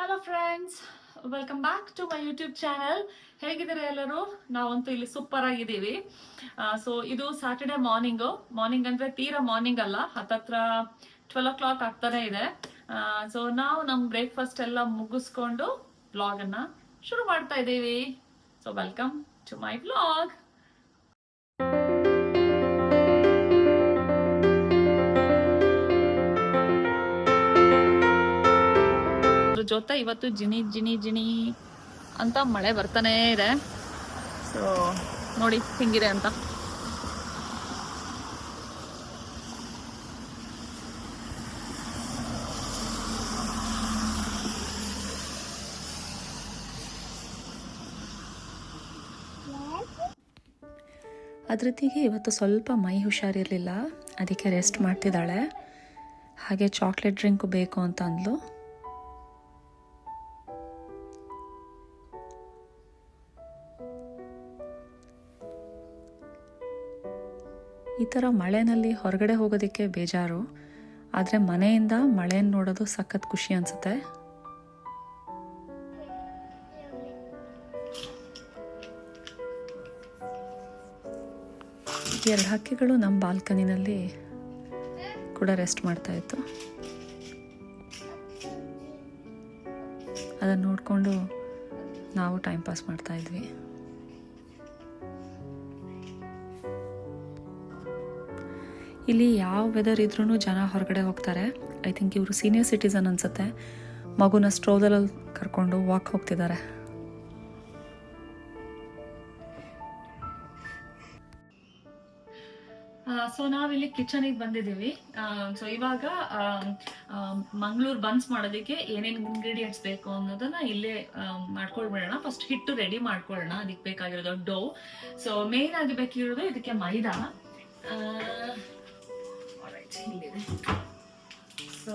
Hello friends, welcome back to my YouTube channel. ಹೇಗಿದ್ದಾರೆ ಎಲ್ಲರೂ? ನಾವಂತೂ ಇಲ್ಲಿ ಸೂಪರ್ ಆಗಿದ್ದೀವಿ. ಸೊ ಇದು ಸ್ಯಾಟರ್ಡೆ ಮಾರ್ನಿಂಗ್ ಅಂದ್ರೆ ತೀರಾ ಮಾರ್ನಿಂಗ್ ಅಲ್ಲ, ಹತ್ತತ್ರ 12 o'clock ಆಗ್ತಾನೆ ಇದೆ. ಸೊ ನಾವು ನಮ್ಮ ಬ್ರೇಕ್ಫಾಸ್ಟ್ ಎಲ್ಲ ಮುಗಿಸ್ಕೊಂಡು ವ್ಲಾಗ್ ಅನ್ನ ಶುರು ಮಾಡ್ತಾ ಇದ್ದೀವಿ. So welcome to my vlog. ಜೊತೆ ಇವತ್ತು ಜಿನಿ ಜಿನಿ ಜಿನಿ ಅಂತ ಮಳೆ ಬರ್ತಾನೆ ಇದೆ. ಸೊ ನೋಡಿ ಹಿಂಗಿದೆ ಅಂತ. ಅದೃತಿಗೆ ಇವತ್ತು ಸ್ವಲ್ಪ ಮೈ ಹುಷಾರಿರಲಿಲ್ಲ, ಅದಕ್ಕೆ ರೆಸ್ಟ್ ಮಾಡ್ತಿದ್ದಾಳೆ. ಹಾಗೆ ಚಾಕ್ಲೇಟ್ ಡ್ರಿಂಕು ಬೇಕು ಅಂತ ಅಂದ್ಲು. ಈ ಥರ ಮಳೆನಲ್ಲಿ ಹೊರಗಡೆ ಹೋಗೋದಕ್ಕೆ ಬೇಜಾರು, ಆದರೆ ಮನೆಯಿಂದ ಮಳೆಯನ್ನು ನೋಡೋದು ಸಖತ್ ಖುಷಿ ಅನಿಸುತ್ತೆ. ಎರಡು ಹಕ್ಕಿಗಳು ನಮ್ಮ ಬಾಲ್ಕನಿನಲ್ಲಿ ಕೂಡ ರೆಸ್ಟ್ ಮಾಡ್ತಾ ಇತ್ತು. ಅದನ್ನು ನೋಡಿಕೊಂಡು ನಾವು ಟೈಮ್ ಪಾಸ್ ಮಾಡ್ತಾ ಇದ್ವಿ. ಇಲ್ಲಿ ಯಾವ ವೆದರ್ ಇದ್ರೂ ಜನ ಹೊರಗಡೆ ಹೋಗ್ತಾರೆ. ಐ ಥಿಂಕ್ ಇವರು ಸೀನಿಯರ್ ಸಿಟಿಸನ್ ಅನ್ಸುತ್ತೆ. ಮಗುನ ಸ್ಟ್ರೋಲಲ್ಲಿ ಕರ್ಕೊಂಡು ವಾಕ್ ಹೋಗ್ತಿದ್ದಾರೆ. ಸೊ ನಾವಿಲ್ಲಿ ಕಿಚನಿಗೆ ಬಂದಿದ್ದೀವಿ. ಸೊ ಇವಾಗ ಮಂಗಳೂರು ಬನ್ಸ್ ಮಾಡೋದಕ್ಕೆ ಏನೇನು ಇಂಗ್ರೀಡಿಯೆಂಟ್ಸ್ ಬೇಕು ಅನ್ನೋದನ್ನ ಇಲ್ಲೇ ಮಾಡ್ಕೊಳ್ಬಿಡೋಣ. ಫಸ್ಟ್ ಹಿಟ್ಟು ರೆಡಿ ಮಾಡ್ಕೊಳ್ಳೋಣ. ಅದಕ್ಕೆ ಬೇಕಾಗಿರೋದು ಡೋ. ಸೊ ಮೇನ್ ಆಗಿ ಬೇಕಿರೋದು ಇದಕ್ಕೆ ಮೈದಾ. ಇಲ್ಲಿದೆ. ಸೊ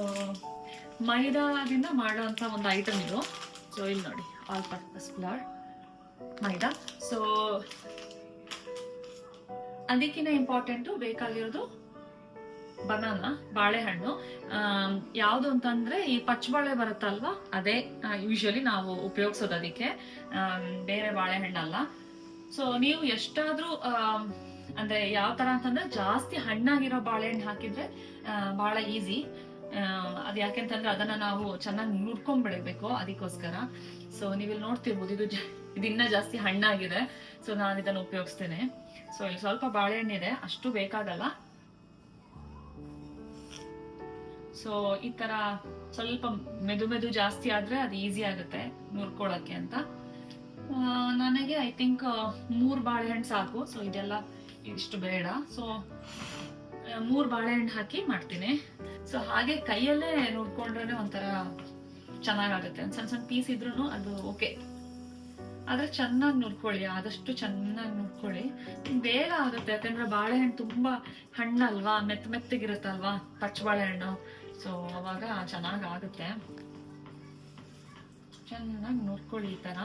ಮೈದಾದಿಂದ ಮಾಡೋಂಥ ಒಂದು ಐಟಮ್ ಇದು. ಸೊ ಇಲ್ಲಿ ನೋಡಿ, ಆಲ್ ಪರ್ಪಸ್ ಫ್ಲೋರ್ ಮೈದಾ. ಸೊ ಅದಕ್ಕಿಂತ ಇಂಪಾರ್ಟೆಂಟು ಬೇಕಾಗಿರೋದು ಬನಾನಾ, ಬಾಳೆಹಣ್ಣು. ಯಾವುದು ಅಂತಂದ್ರೆ ಈ ಪಚ್ಚಬಾಳೆ ಬರುತ್ತಲ್ವಾ, ಅದೇ ಯೂಶಲಿ ನಾವು ಉಪಯೋಗಿಸೋದು ಅದಕ್ಕೆ, ಬೇರೆ ಬಾಳೆಹಣ್ಣಲ್ಲ. ಸೊ ನೀವು ಎಷ್ಟಾದ್ರೂ ಅಂದ್ರೆ ಯಾವ ತರ ಅಂತಂದ್ರೆ ಜಾಸ್ತಿ ಹಣ್ಣಾಗಿರೋ ಬಾಳೆಹಣ್ಣು ಹಾಕಿದ್ರೆ ಬಹಳ ಈಸಿ. ಅದ್ ಯಾಕೆಂತಂದ್ರೆ ಅದನ್ನ ನಾವು ಚೆನ್ನಾಗಿ ನುಡ್ಕೊಂಡ್ಬಿಡ್ಬೇಕು, ಅದಕ್ಕೋಸ್ಕರ. ಸೊ ನೀವಿಲ್ಲಿ ನೋಡ್ತಿರ್ಬೋದು, ಇದು ಇನ್ನ ಜಾಸ್ತಿ ಹಣ್ಣಾಗಿದೆ. ಸೊ ನಾನು ಇದನ್ನ ಉಪಯೋಗಿಸ್ತೇನೆ. ಸೊ ಇಲ್ಲಿ ಸ್ವಲ್ಪ ಬಾಳೆಹಣ್ಣಿದೆ, ಅಷ್ಟು ಬೇಕಾಗಲ್ಲ. ಸೊ ಈ ತರ ಸ್ವಲ್ಪ ಮೆದು ಜಾಸ್ತಿ ಆದ್ರೆ ಅದು ಈಸಿ ಆಗುತ್ತೆ ನುರ್ಕೊಳಕ್ಕೆ ಅಂತ. ನನಗೆ ಐ ಥಿಂಕ್ 3 ಬಾಳೆಹಣ್ಣು ಸಾಕು. ಸೊ ಇದೆಲ್ಲ ಇಷ್ಟು ಬೇಡ. ಸೊ 3 ಬಾಳೆಹಣ್ಣು ಹಾಕಿ ಮಾಡ್ತೀನಿ. ಸೊ ಹಾಗೆ ಕೈಯಲ್ಲೇ ನೋಡ್ಕೊಂಡ್ರೆ ಒಂಥರ ಚೆನ್ನಾಗಾಗುತ್ತೆ. ಸಣ್ಣ ಸಣ್ಣ ಪೀಸ್ ಇದ್ರೂ ಅದು ಓಕೆ, ಆದ್ರೆ ಚೆನ್ನಾಗಿ ನುರ್ಕೊಳ್ಳಿ, ಆದಷ್ಟು ಚೆನ್ನಾಗಿ ನುರ್ಕೊಳ್ಳಿ. ಬೇಗ ಆಗುತ್ತೆ, ಯಾಕಂದ್ರೆ ಬಾಳೆಹಣ್ಣು ತುಂಬಾ ಹಣ್ಣಲ್ವಾ, ಮೆತ್ತಗಿರುತ್ತಲ್ವಾ ಪಚ್ಚ ಬಾಳೆಹಣ್ಣು. ಸೊ ಅವಾಗ ಚೆನ್ನಾಗ್ ಆಗುತ್ತೆ. ಚೆನ್ನಾಗಿ ನುರ್ಕೊಳ್ಳಿ ಈ ತರ.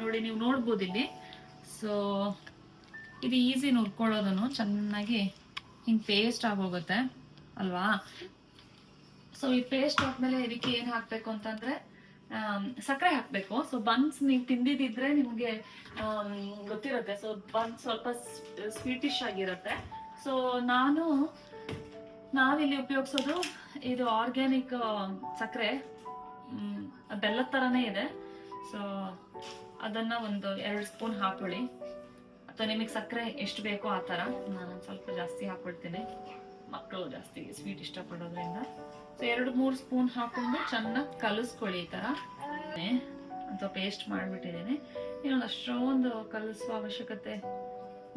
ನೋಡಿ, ನೀವು ನೋಡ್ಬೋದು ಇಲ್ಲಿ. ಸೊ ಇದು ಈಸಿ ನುರ್ಕೊಳ್ಳೋದನ್ನು, ಚೆನ್ನಾಗಿ ಹಿಂಗ್ ಪೇಸ್ಟ್ ಆಗೋಗುತ್ತೆ ಅಲ್ವಾ. ಸೊ ಈ ಪೇಸ್ಟ್ ಆದ್ಮೇಲೆ ಇದಕ್ಕೆ ಏನ್ ಹಾಕ್ಬೇಕು ಅಂತಂದ್ರೆ ಸಕ್ಕರೆ ಹಾಕ್ಬೇಕು. ಸೊ ಬನ್ಸ್ ನೀವು ತಿಂದಿದ್ರೆ ನಿಮ್ಗೆ ಗೊತ್ತಿರುತ್ತೆ. ಸೊ ಬನ್ಸ್ ಸ್ವಲ್ಪ ಸ್ವೀಟಿಶ್ ಆಗಿರುತ್ತೆ. ಸೊ ನಾವಿಲ್ಲಿ ಉಪಯೋಗಿಸೋದು ಇದು ಆರ್ಗ್ಯಾನಿಕ್ ಸಕ್ಕರೆ, ಬೆಲ್ಲದ ತರಾನೇ ಇದೆ. ಸೊ ಅದನ್ನ ಒಂದು 2 ಸ್ಪೂನ್ ಹಾಕೊಳ್ಳಿ, ಅಥವಾ ನಿಮಗೆ ಸಕ್ಕರೆ ಎಷ್ಟು ಬೇಕೋ ಆ ತರ. ನಾನು ಸ್ವಲ್ಪ ಜಾಸ್ತಿ ಹಾಕೊಳ್ತೀನಿ, ಮಕ್ಕಳು ಜಾಸ್ತಿ ಸ್ವೀಟ್ ಇಷ್ಟಪಡೋದ್ರಿಂದ. ಸೊ 2-3 ಸ್ಪೂನ್ ಹಾಕೊಂಡು ಚೆನ್ನಾಗಿ ಕಲಿಸ್ಕೊಳ್ಳಿ ಈ ತರ. ಅಥವಾ ಪೇಸ್ಟ್ ಮಾಡ್ಬಿಟ್ಟಿದ್ದೀನಿ. ಇನ್ನೊಂದು ಅಷ್ಟೊಂದು ಕಲಿಸುವ ಅವಶ್ಯಕತೆ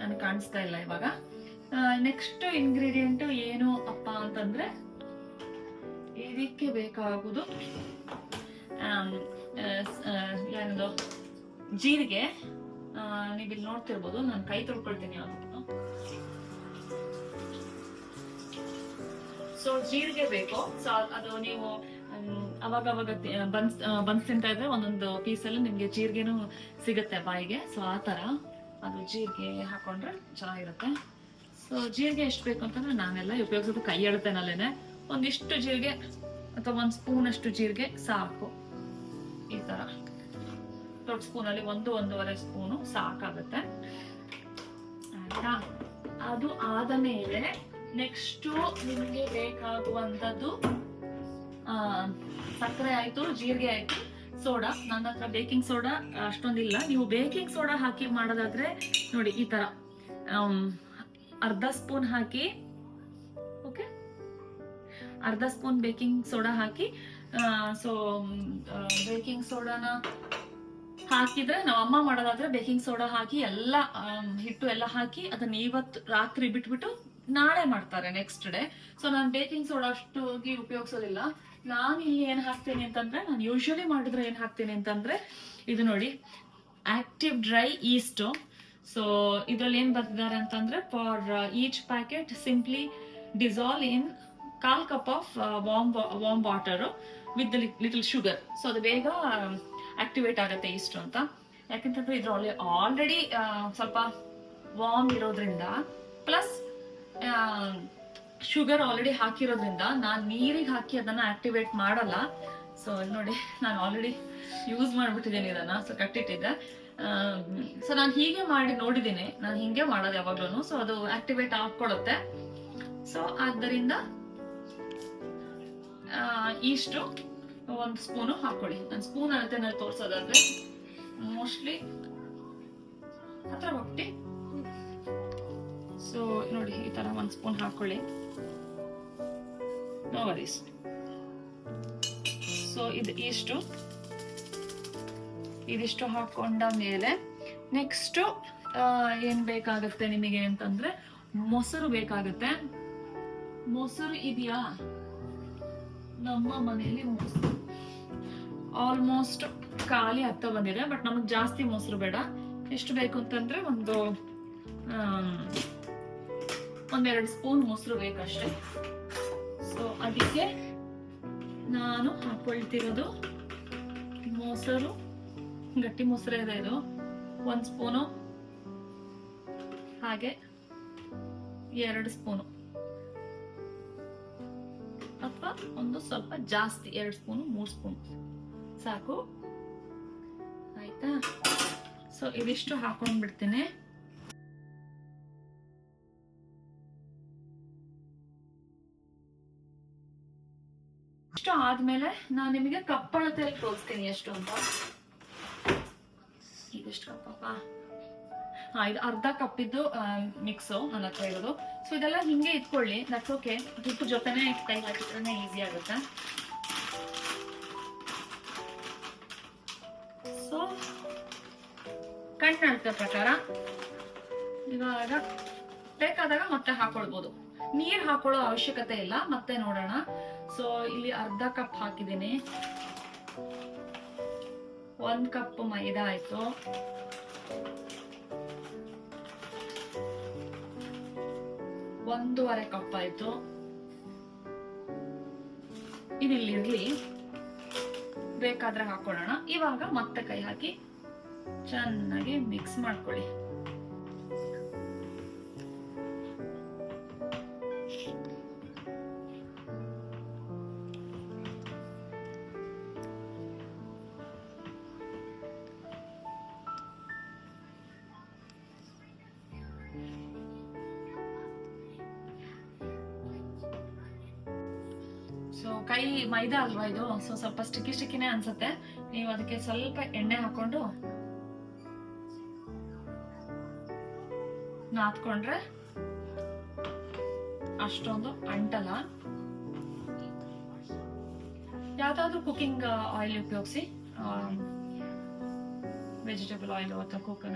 ನನಗೆ ಕಾಣಿಸ್ತಾ ಇಲ್ಲ ಇವಾಗ. ನೆಕ್ಸ್ಟ್ ಇಂಗ್ರೀಡಿಯೆಂಟ್ ಏನು ಅಪ್ಪ ಅಂತಂದ್ರೆ, ಇದಕ್ಕೆ ಬೇಕಾಗುವುದು ಏನದು ಜೀರಿಗೆ. ನೀವಿಲ್ಲಿ ನೋಡ್ತಿರ್ಬೋದು, ನಾನು ಕೈ ತೊಳ್ಕೊಳ್ತೀನಿ ಯಾವ್ದು. ಸೊ ಜೀರಿಗೆ ಬೇಕು. ಸೊ ಅದು ನೀವು ಅವಾಗ ಬನ್ಸ್ ತಿಂತಾ ಇದ್ರೆ ಒಂದೊಂದು ಪೀಸಲ್ಲಿ ನಿಮ್ಗೆ ಜೀರಿಗೆನೂ ಸಿಗುತ್ತೆ ಬಾಯಿಗೆ. ಸೊ ಆ ತರ ಅದು ಜೀರಿಗೆ ಹಾಕೊಂಡ್ರೆ ಚೆನ್ನಾಗಿರುತ್ತೆ. ಸೊ ಜೀರಿಗೆ ಎಷ್ಟು ಬೇಕು ಅಂತಂದ್ರೆ, ನಾನೆಲ್ಲ ಉಪಯೋಗಿಸೋದು ಕೈ ಎಳ್ತೇನಲ್ಲೇನೆ. ಒಂದಿಷ್ಟು ಜೀರಿಗೆ ಅಥವಾ 1 ಸ್ಪೂನ್ ಅಷ್ಟು ಜೀರಿಗೆ ಸಾಕು. ಈ ತರ ದೊಡ್ಡ ಸ್ಪೂನಲ್ಲಿ 1-1.5 ಸ್ಪೂನು ಸಾಕಾಗುತ್ತೆ ಆಯ್ತಾ. ಅದು ಆದ ಮೇಲೆ ನೆಕ್ಸ್ಟ್ ನಿಮ್ಗೆ ಬೇಕಾಗುವಂಥದ್ದು ಸಕ್ಕರೆ ಆಯ್ತು, ಜೀರಿಗೆ ಆಯ್ತು, ಸೋಡಾ. ನನ್ನ ಹತ್ರ ಬೇಕಿಂಗ್ ಸೋಡಾ ಅಷ್ಟೊಂದಿಲ್ಲ. ನೀವು ಬೇಕಿಂಗ್ ಸೋಡಾ ಹಾಕಿ ಮಾಡೋದಾದ್ರೆ ನೋಡಿ ಈ ತರ ಅರ್ಧ ಸ್ಪೂನ್ ಹಾಕಿ, ಓಕೆ, ಅರ್ಧ ಸ್ಪೂನ್ ಬೇಕಿಂಗ್ ಸೋಡಾ ಹಾಕಿ. ಸೊ ಬೇಕಿಂಗ್ ಸೋಡಾನ ಹಾಕಿದ್ರೆ, ನಾವು ಅಮ್ಮ ಮಾಡೋದಾದ್ರೆ ಬೇಕಿಂಗ್ ಸೋಡಾ ಹಾಕಿ ಎಲ್ಲ ಹಿಟ್ಟು ಎಲ್ಲ ಹಾಕಿ ಅದನ್ನ ಇವತ್ತು ರಾತ್ರಿ ಬಿಟ್ಬಿಟ್ಟು ನಾಳೆ ಮಾಡ್ತಾರೆ ನೆಕ್ಸ್ಟ್ ಡೇ. ಸೊ ನಾನು ಬೇಕಿಂಗ್ ಸೋಡಾ ಅಷ್ಟು ಉಪಯೋಗಿಸೋದಿಲ್ಲ. ನಾನು ಇಲ್ಲಿ ಏನ್ ಹಾಕ್ತೀನಿ ಅಂತಂದ್ರೆ, ನಾನು ಯೂಶಲಿ ಮಾಡಿದ್ರೆ ಏನ್ ಹಾಕ್ತೀನಿ ಅಂತಂದ್ರೆ, ಇದು ನೋಡಿ ಆಕ್ಟಿವ್ ಡ್ರೈ ಈಸ್ಟ್. ಸೊ ಇದ್ರಲ್ಲಿ ಏನ್ ಬರ್ತಿದ್ದಾರೆ ಅಂತಂದ್ರೆ, for each packet simply dissolve in 1/4 cup of warm water with little sugar. So ಅದು ಬೇಗ ಆಕ್ಟಿವೇಟ್ ಆಗುತ್ತೆ ಈಸ್ಟ್ ಅಂತ. ಯಾಕಂತಂದ್ರೆ ಇದ್ರಲ್ಲಿ ಆಲ್ರೆಡಿ ಸ್ವಲ್ಪ ವಾರ್ಮ್ ಇರೋದ್ರಿಂದ ಪ್ಲಸ್ ಶುಗರ್ ಆಲ್ರೆಡಿ ಹಾಕಿರೋದ್ರಿಂದ ನಾನು ನೀರಿಗೆ ಹಾಕಿ ಅದನ್ನ ಆಕ್ಟಿವೇಟ್ ಮಾಡಲ್ಲ. ಸೊ ನೋಡಿ ನಾನು ಆಲ್ರೆಡಿ ಯೂಸ್ ಮಾಡ್ಬಿಟ್ಟಿದ್ದೀನಿ ಇದನ್ನ, ಸೊ ಕಟ್ಟಿಟ್ಟಿದ್ದೆ. ಸೊ ನಾನು ಹೀಗೆ ಮಾಡಿ ನೋಡಿದ್ದೀನಿ, ನಾನು ಹಿಂಗೆ ಮಾಡೋದು ಯಾವಾಗ್ಲೂ. ಸೊ ಅದು ಆಕ್ಟಿವೇಟ್ ಆಗ್ಕೊಳುತ್ತೆ. ಸೊ ಆದ್ದರಿಂದ ಇಷ್ಟು 1 ಸ್ಪೂನು ಹಾಕೊಳ್ಳಿ. ನಾನು ಸ್ಪೂನ್ ಅಳತೆನಲ್ಲಿ ತೋರ್ಸೋದಾದ್ರೆ ಮೋಸ್ಟ್ಲಿ ಹತ್ರ ಹೋಗ್ತಿ. ಸೊ ನೋಡಿ ಈ ತರ 1 ಸ್ಪೂನ್ ಹಾಕೊಳ್ಳಿ, ನೋ ವರೀಸ್. ಸೊ ಇದಿಷ್ಟು ಹಾಕೊಂಡ ಮೇಲೆ ನೆಕ್ಸ್ಟ್ ಏನ್ ಬೇಕಾಗುತ್ತೆ ನಿಮಗೆ ಅಂತಂದ್ರೆ, ಮೊಸರು ಬೇಕಾಗುತ್ತೆ. ಮೊಸರು ಇದೆಯಾ? ನಮ್ಮ ಮನೆಯಲ್ಲಿ ಮೊಸರು ಆಲ್ಮೋಸ್ಟ್ ಖಾಲಿ ಆಗ್ತಾ ಬಂದಿದೆ. ಬಟ್ ನಮಗ್ ಜಾಸ್ತಿ ಮೊಸರು ಬೇಡ. ಎಷ್ಟು ಬೇಕು ಅಂತಂದ್ರೆ ಒಂದೆರಡು ಸ್ಪೂನ್ ಮೊಸರು ಬೇಕಷ್ಟೆ. ಸೊ ಅದಕ್ಕೆ ನಾನು ಹಾಕೊಳ್ತಿರೋದು ಮೊಸರು, ಗಟ್ಟಿ ಮೊಸರು ಇದೆ ಇದು, 1 ಸ್ಪೂನು, ಹಾಗೆ 2 ಸ್ಪೂನು ಅಥವಾ ಒಂದು ಸ್ವಲ್ಪ ಜಾಸ್ತಿ 2 ಸ್ಪೂನು 3 ಸ್ಪೂನ್ ಸಾಕು ಆಯ್ತಾ. ಸೊ ಇದಿಷ್ಟು ಹಾಕೊಂಡ್ಬಿಡ್ತೀನಿ. ಇಷ್ಟು ಆದ್ಮೇಲೆ ನಾನು ನಿಮಗೆ ಕಪ್ಪಳತೆಯಲ್ಲಿ ತೋರಿಸ್ತೀನಿ ಎಷ್ಟು ಅಂತ. ಇದೆಷ್ಟು ಕಪ್ಪಪ್ಪ? ಇದು ಅರ್ಧ ಕಪ್ ಇದ್ದು ಮಿಕ್ಸು ನನ್ನ ಹತ್ರ ಇರೋದು. ಸೊ ಇದೆಲ್ಲ ಹಿಂಗೆ ಇಟ್ಕೊಳ್ಳಿ, ದಟ್ಸ್ ಓಕೆ. ಹಿಟ್ಟು ಜೊತೆನೆ ಕೈ ಹಾಕಿದ್ರೆ ಈಸಿ ಆಗುತ್ತೆ. ಸೊ ಕಣ್ಣಳತೆ ಪ್ರಕಾರ ಇವಾಗ ಬೇಕಾದಾಗ ಮತ್ತೆ ಹಾಕೊಳ್ಬೋದು. ನೀರ್ ಹಾಕೊಳ್ಳೋ ಅವಶ್ಯಕತೆ ಇಲ್ಲ, ಮತ್ತೆ ನೋಡೋಣ. ಸೊ ಇಲ್ಲಿ ಅರ್ಧ ಕಪ್ ಹಾಕಿದ್ದೀನಿ. 1 ಕಪ್ ಮೈದಾ ಆಯ್ತು. 1.5 ಕಪ್ ಆಯ್ತು. ಇದಿಲ್ಲಿರ್ಲಿ, ಬೇಕಾದ್ರೆ ಹಾಕೊಳ್ಳೋಣ. ಇವಾಗ ಮತ್ತೆ ಕೈ ಹಾಕಿ ಚೆನ್ನಾಗಿ ಮಿಕ್ಸ್ ಮಾಡ್ಕೊಳ್ಳಿ. ಸೊ ಕೈ ಮೈದಾ ಅಲ್ವಾ ಇದು, ಸೊ ಸ್ವಲ್ಪ ಸ್ಟಿಕ್ಕಿನೇ ಅನ್ಸುತ್ತೆ. ನೀವು ಅದಕ್ಕೆ ಸ್ವಲ್ಪ ಎಣ್ಣೆ ಹಾಕೊಂಡು ನಾದ್ಕೊಂಡ್ರೆ ಅಷ್ಟೊಂದು ಅಂಟಲ್ಲ. ಯಾವ್ದಾದ್ರು ಕುಕಿಂಗ್ ಆಯಿಲ್ ಉಪಯೋಗಿಸಿ, ವೆಜಿಟೇಬಲ್ ಆಯಿಲ್ ಅಥವಾ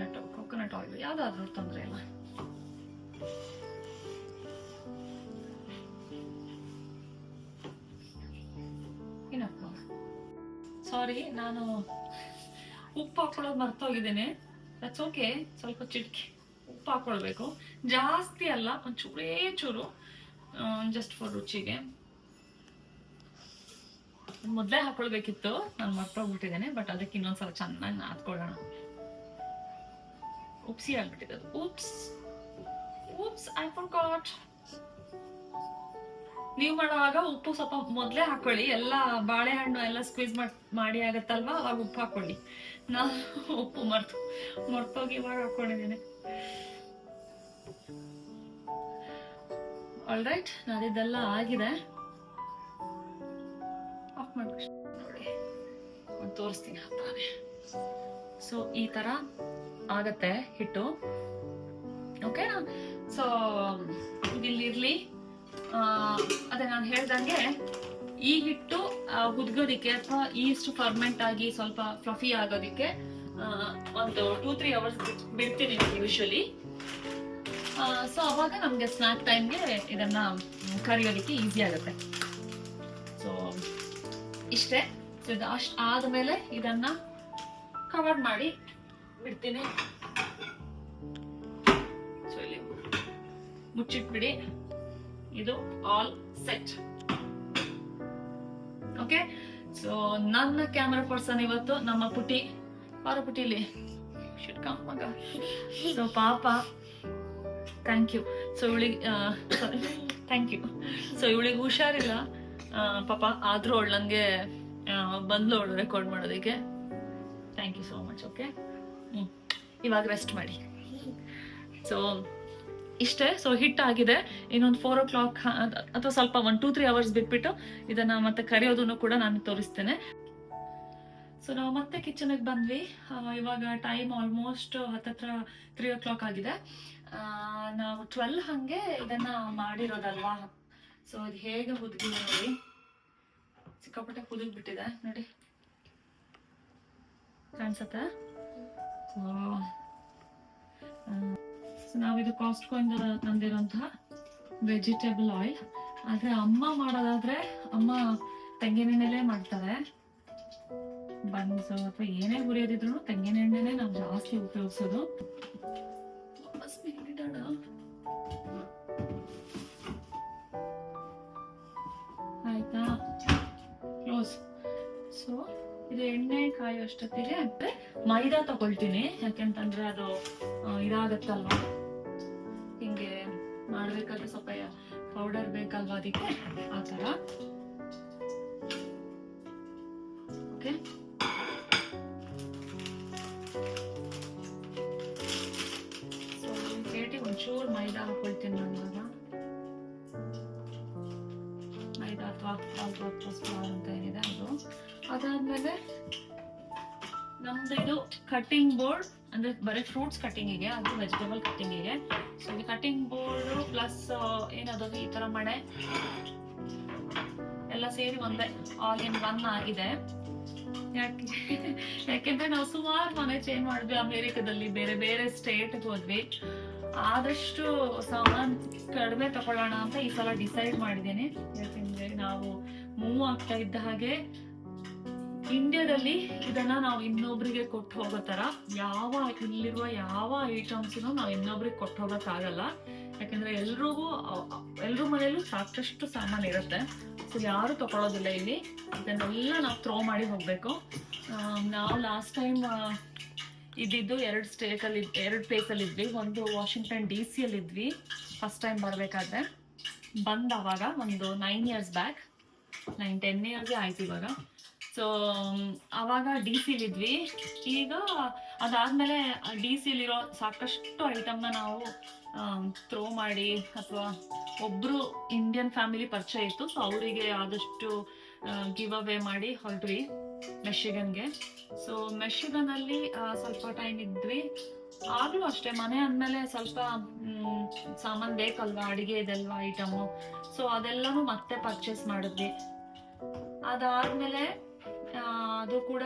ಕೋಕೋನಟ್ ಆಯಿಲ್ ಯಾವ್ದಾದ್ರು ತೊಂದರೆ ಇಲ್ಲ. ಸಾರಿ, ನಾನು ಉಪ್ಪು ಹಾಕೊಳ್ಳೋದು ಮರ್ತೋಗಿದ್ದೇನೆ. That's okay. ಸ್ವಲ್ಪ ಚಿಟಕಿ ಉಪ್ಪು ಹಾಕೊಳ್ಬೇಕು, ಜಾಸ್ತಿ ಅಲ್ಲ, ಒಂದು ಚೂರೇ ಚೂರು, ಜಸ್ಟ್ ಫಾರ್ ರುಚಿಗೆ. ಮೊದಲೇ ಹಾಕೊಳ್ಬೇಕಿತ್ತು, ನಾನು ಮರ್ತೋಗ್ಬಿಟ್ಟಿದ್ದೇನೆ. ಬಟ್ ಅದಕ್ಕೆ ಇನ್ನೊಂದ್ಸಲ ಚೆನ್ನಾಗಿ ನಾದ್ಕೊಳ್ಳೋಣ. ಉಪ್ಸಿ ಆಗ್ಬಿಟ್ಟಿದೆ ಅದು. Oops I forgot. ನೀವು ಮಾಡುವಾಗ ಉಪ್ಪು ಸ್ವಲ್ಪ ಮೊದಲೇ ಹಾಕೊಳ್ಳಿ, ಎಲ್ಲ ಬಾಳೆಹಣ್ಣು ಎಲ್ಲ ಸ್ಕ್ವೀಸ್ ಮಾಡಿ ಆಗತ್ತಲ್ವಾ, ಅವಾಗ ಉಪ್ಪು ಹಾಕೊಳ್ಳಿ. ನಾನು ಉಪ್ಪು ಮರ್ತೋಗಿ ಇವಾಗ ಹಾಕೊಂಡಿದ್ದೀನಿ. ಆಲ್ ರೈಟ್, ನಾನಿದೆಲ್ಲ ಆಗಿದೆ. ಆಫ್ ಮಾಡಿ ನೋಡಿ, ತೋರಿಸ್ತೀನಿ ಹತ್ತಾನೆ. ಸೊ ಈ ತರ ಆಗತ್ತೆ ಹಿಟ್ಟು. ಓಕೆನಾ? ಸೊ ಇದಿಲ್ಲಿರ್ಲಿ. ಅದೇ ನಾನು ಹೇಳ್ದಂಗೆ ಈ ಹಿಟ್ಟು ಹುದ್ಗೋದಿಕ್ಕೆ ಅಥವಾ ಈಸ್ಟ್ ಫರ್ಮೆಂಟ್ ಆಗಿ ಸ್ವಲ್ಪ ಫ್ಲಫಿ ಆಗೋದಿಕ್ಕೆ ಒಂದು 2-3 ಅವರ್ಸ್ ಬಿಡ್ತೀನಿ ಯೂಶಲಿ. ಸೊ ಅವಾಗ ನಮ್ಗೆ ಸ್ನಾಕ್ ಟೈಮ್ಗೆ ಇದನ್ನ ಕರಿಯೋದಿಕ್ಕೆ ಈಸಿ ಆಗುತ್ತೆ. ಸೊ ಇಷ್ಟೇ. ಸೊ ಇದು ಅಷ್ಟು ಆದ್ಮೇಲೆ ಇದನ್ನ ಕವರ್ ಮಾಡಿ ಬಿಡ್ತೀನಿ. ಸೊ ಇಲ್ಲಿ ಮುಚ್ಚಿಟ್ಬಿಡಿ. ಇದು ಆಲ್ ಸೆಟ್. ಓಕೆ. ಸೊ ನನ್ನ ಕ್ಯಾಮರಾ ಪರ್ಸನ್ ಇವತ್ತು ನಮ್ಮ ಪುಟಿ ಪುಟಿಲಿ ಮಗ. ಸೊ ಪಾಪ, ಥ್ಯಾಂಕ್ ಯು. ಸೊ ಇವಳಿಗೆ ಥ್ಯಾಂಕ್ ಯು. ಸೊ ಇವಳಿಗೆ ಹುಷಾರಿಲ್ಲ ಪಾಪ, ಆದ್ರೂ ಅವಳು ನಂಗೆ ಬಂದ್ಲು ಅವಳು ರೆಕಾರ್ಡ್ ಮಾಡೋದಕ್ಕೆ. Thank you so much. Okay, ಇವಾಗ ರೆಸ್ಟ್ ಮಾಡಿ. ಸೊ ಇಷ್ಟೇ. ಸೊ ಹಿಟ್ಟಾಗಿದೆ. ಇನ್ನೊಂದು 4 o'clock ಅಥವಾ ಸ್ವಲ್ಪ 1-2-3 ಅವರ್ಸ್ ಬಿಟ್ಬಿಟ್ಟು ಇದನ್ನ ಮತ್ತೆ ಕರಿಯೋದನ್ನು ಕೂಡ ನಾನು ತೋರಿಸ್ತೇನೆ. ಸೊ ನಾವು ಮತ್ತೆ ಕಿಚನ್ಗೆ ಬಂದ್ವಿ. ಇವಾಗ ಟೈಮ್ ಆಲ್ಮೋಸ್ಟ್ ಹತ್ತತ್ರ 3 o'clock ಆಗಿದೆ. ನಾವು 12 ಹಂಗೆ ಇದನ್ನ ಮಾಡಿರೋದಲ್ವಾ. ಸೊ ಇದು ಹೇಗೆ ಹುದುಗಿದೆ ನೋಡಿ, ಸಿಕ್ಕಾಪಟ್ಟೆ ಹುದುಗ್ಬಿಟ್ಟಿದೆ ನೋಡಿ, ಕಾಣಿಸುತ್ತೆ. ಸೊ ನಾವಿದು ಕಾಸ್ಟ್ಕೋಯಿಂದ ತಂದಿರೋಂತಹ ವೆಜಿಟೇಬಲ್ ಆಯಿಲ್. ಆದ್ರೆ ಅಮ್ಮ ಮಾಡೋದಾದ್ರೆ ಅಮ್ಮ ತೆಂಗಿನೆಣ್ಣೆಲೇ ಮಾಡ್ತಾರೆ. ಬನ್ಸು ಅಥವಾ ಏನೇ ಹುರಿಯೋದಿದ್ರು ತೆಂಗಿನೆಣ್ಣೆನೇ ನಾವು ಜಾಸ್ತಿ ಉಪಯೋಗಿಸೋದು. ಆಯ್ತಾ, ಕ್ಲೋಸ್. ಸೊ ಇದು ಎಣ್ಣೆ ಕಾಯಿ ಅಷ್ಟೊತ್ತಿಗೆ ಮೈದಾ ತಗೊಳ್ತೀನಿ, ಯಾಕೆಂತಂದ್ರೆ ಅದು ಇದಾಗತ್ತಲ್ವಾ, ಹಿಂಗೆ ಮಾಡ್ಬೇಕಾದ್ರೆ ಸ್ವಲ್ಪ ಪೌಡರ್ ಬೇಕಲ್ವಾ, ಅದಕ್ಕೆ ಆ ತರ. ಓಕೆ, ಸೊ ಪ್ಲೇಟಿಗೆ ಒಂಚೂರು ಮೈದಾ ಹಾಕೊಳ್ತೀನಿ ನಾನು ಇವಾಗ. ಮೈದಾ ಅಥವಾ ಅಂತ ಏನಿದೆ ಅದು. ಅದಾದ್ಮೇಲೆ ನಮ್ದು ಇದು ಕಟ್ಟಿಂಗ್ ಬೋರ್ಡ್, ಅಂದ್ರೆ ಬರೀ ಫ್ರೂಟ್ಸ್ ಕಟ್ಟಿಂಗಿಗೆ, ಅದು ವೆಜಿಟೇಬಲ್ ಕಟ್ಟಿಂಗಿಗೆ. ಸೊ ಇದು ಕಟ್ಟಿಂಗ್ ಬೋರ್ಡ್ ಪ್ಲಸ್ ಏನದು ಈ ತರ ಮಣೆ ಎಲ್ಲ ಸೇರಿ ಒಂದೇ ಆಲ್ ಇನ್ ಒನ್ ಆಗಿದೆ. ಯಾಕೆಂದ್ರೆ ನಾವು ಸುಮಾರು ಮನೆ ಚೇಂಜ್ ಮಾಡಿದ್ವಿ ಅಮೇರಿಕಾದಲ್ಲಿ, ಬೇರೆ ಬೇರೆ ಸ್ಟೇಟ್ ಹೋದ್ವಿ. ಆದಷ್ಟು ಸಾಮಾನ್ ಕಡಿಮೆ ತಗೊಳ್ಳೋಣ ಅಂತ ಈ ಸಲ ಡಿಸೈಡ್ ಮಾಡಿದ್ದೇನೆ. ಯಾಕೆಂದ್ರೆ ನಾವು ಮೂವ್ ಆಗ್ತಾ ಇದ್ದ ಹಾಗೆ ಇಂಡಿಯಾದಲ್ಲಿ ಇದನ್ನ ನಾವು ಇನ್ನೊಬ್ರಿಗೆ ಕೊಟ್ಟು ಹೋಗೋ ತರ ಇಲ್ಲಿರುವ ಯಾವ ಐಟಮ್ಸ್ ನಾವು ಇನ್ನೊಬ್ರಿಗೆ ಕೊಟ್ಟು ಹೋಗಕ್ ಆಗಲ್ಲ. ಯಾಕಂದ್ರೆ ಎಲ್ರೂ ಮನೆಯಲ್ಲೂ ಸಾಕಷ್ಟು ಸಾಮಾನು ಇರುತ್ತೆ. ಸೊ ಯಾರು ತಗೊಳ್ಳೋದಿಲ್ಲ ಇಲ್ಲಿ, ಇದನ್ನೆಲ್ಲ ನಾವು ಥ್ರೋ ಮಾಡಿ ಹೋಗ್ಬೇಕು. ನಾವು ಲಾಸ್ಟ್ ಟೈಮ್ ಇದ್ದಿದ್ದು 2 ಪ್ಲೇಸಲ್ಲಿ ಇದ್ವಿ. ಒಂದು ವಾಷಿಂಗ್ಟನ್ DC ಅಲ್ಲಿ ಇದ್ವಿ ಫಸ್ಟ್ ಟೈಮ್ ಬರ್ಬೇಕಾದ್ರೆ. ಅವಾಗ ಒಂದು 9 years ಬ್ಯಾಕ್, 9-10 years ಆಯ್ತು ಇವಾಗ. ಸೊ ಅವಾಗ DC ಇದ್ವಿ. ಈಗ ಅದಾದ್ಮೇಲೆ DC ಇರೋ ಸಾಕಷ್ಟು ಐಟಮ್ನ ನಾವು ಥ್ರೋ ಮಾಡಿ, ಅಥವಾ ಒಬ್ರು ಇಂಡಿಯನ್ ಫ್ಯಾಮಿಲಿ ಪರಿಚಯ ಇತ್ತು, ಸೊ ಅವರಿಗೆ ಆದಷ್ಟು ಗಿವ್ ಅವೇ ಮಾಡಿ ಹೊರಟ್ವಿ ಮೆಷಿಗನ್ಗೆ. ಸೊ ಮೆಷಿಗನ್ ಅಲ್ಲಿ ಸ್ವಲ್ಪ ಟೈಮ್ ಇದ್ವಿ. ಆಗ್ಲೂ ಅಷ್ಟೇ, ಮನೆ ಅಂದ್ಮೇಲೆ ಸ್ವಲ್ಪ ಸಾಮಾನ್ ಬೇಕಲ್ವಾ, ಅಡಿಗೆ ಇದೆಲ್ವಾ ಐಟಮು. ಸೊ ಅದೆಲ್ಲಾನು ಮತ್ತೆ ಪರ್ಚೇಸ್ ಮಾಡಿದ್ವಿ. ಅದಾದ್ಮೇಲೆ ಅದು ಕೂಡ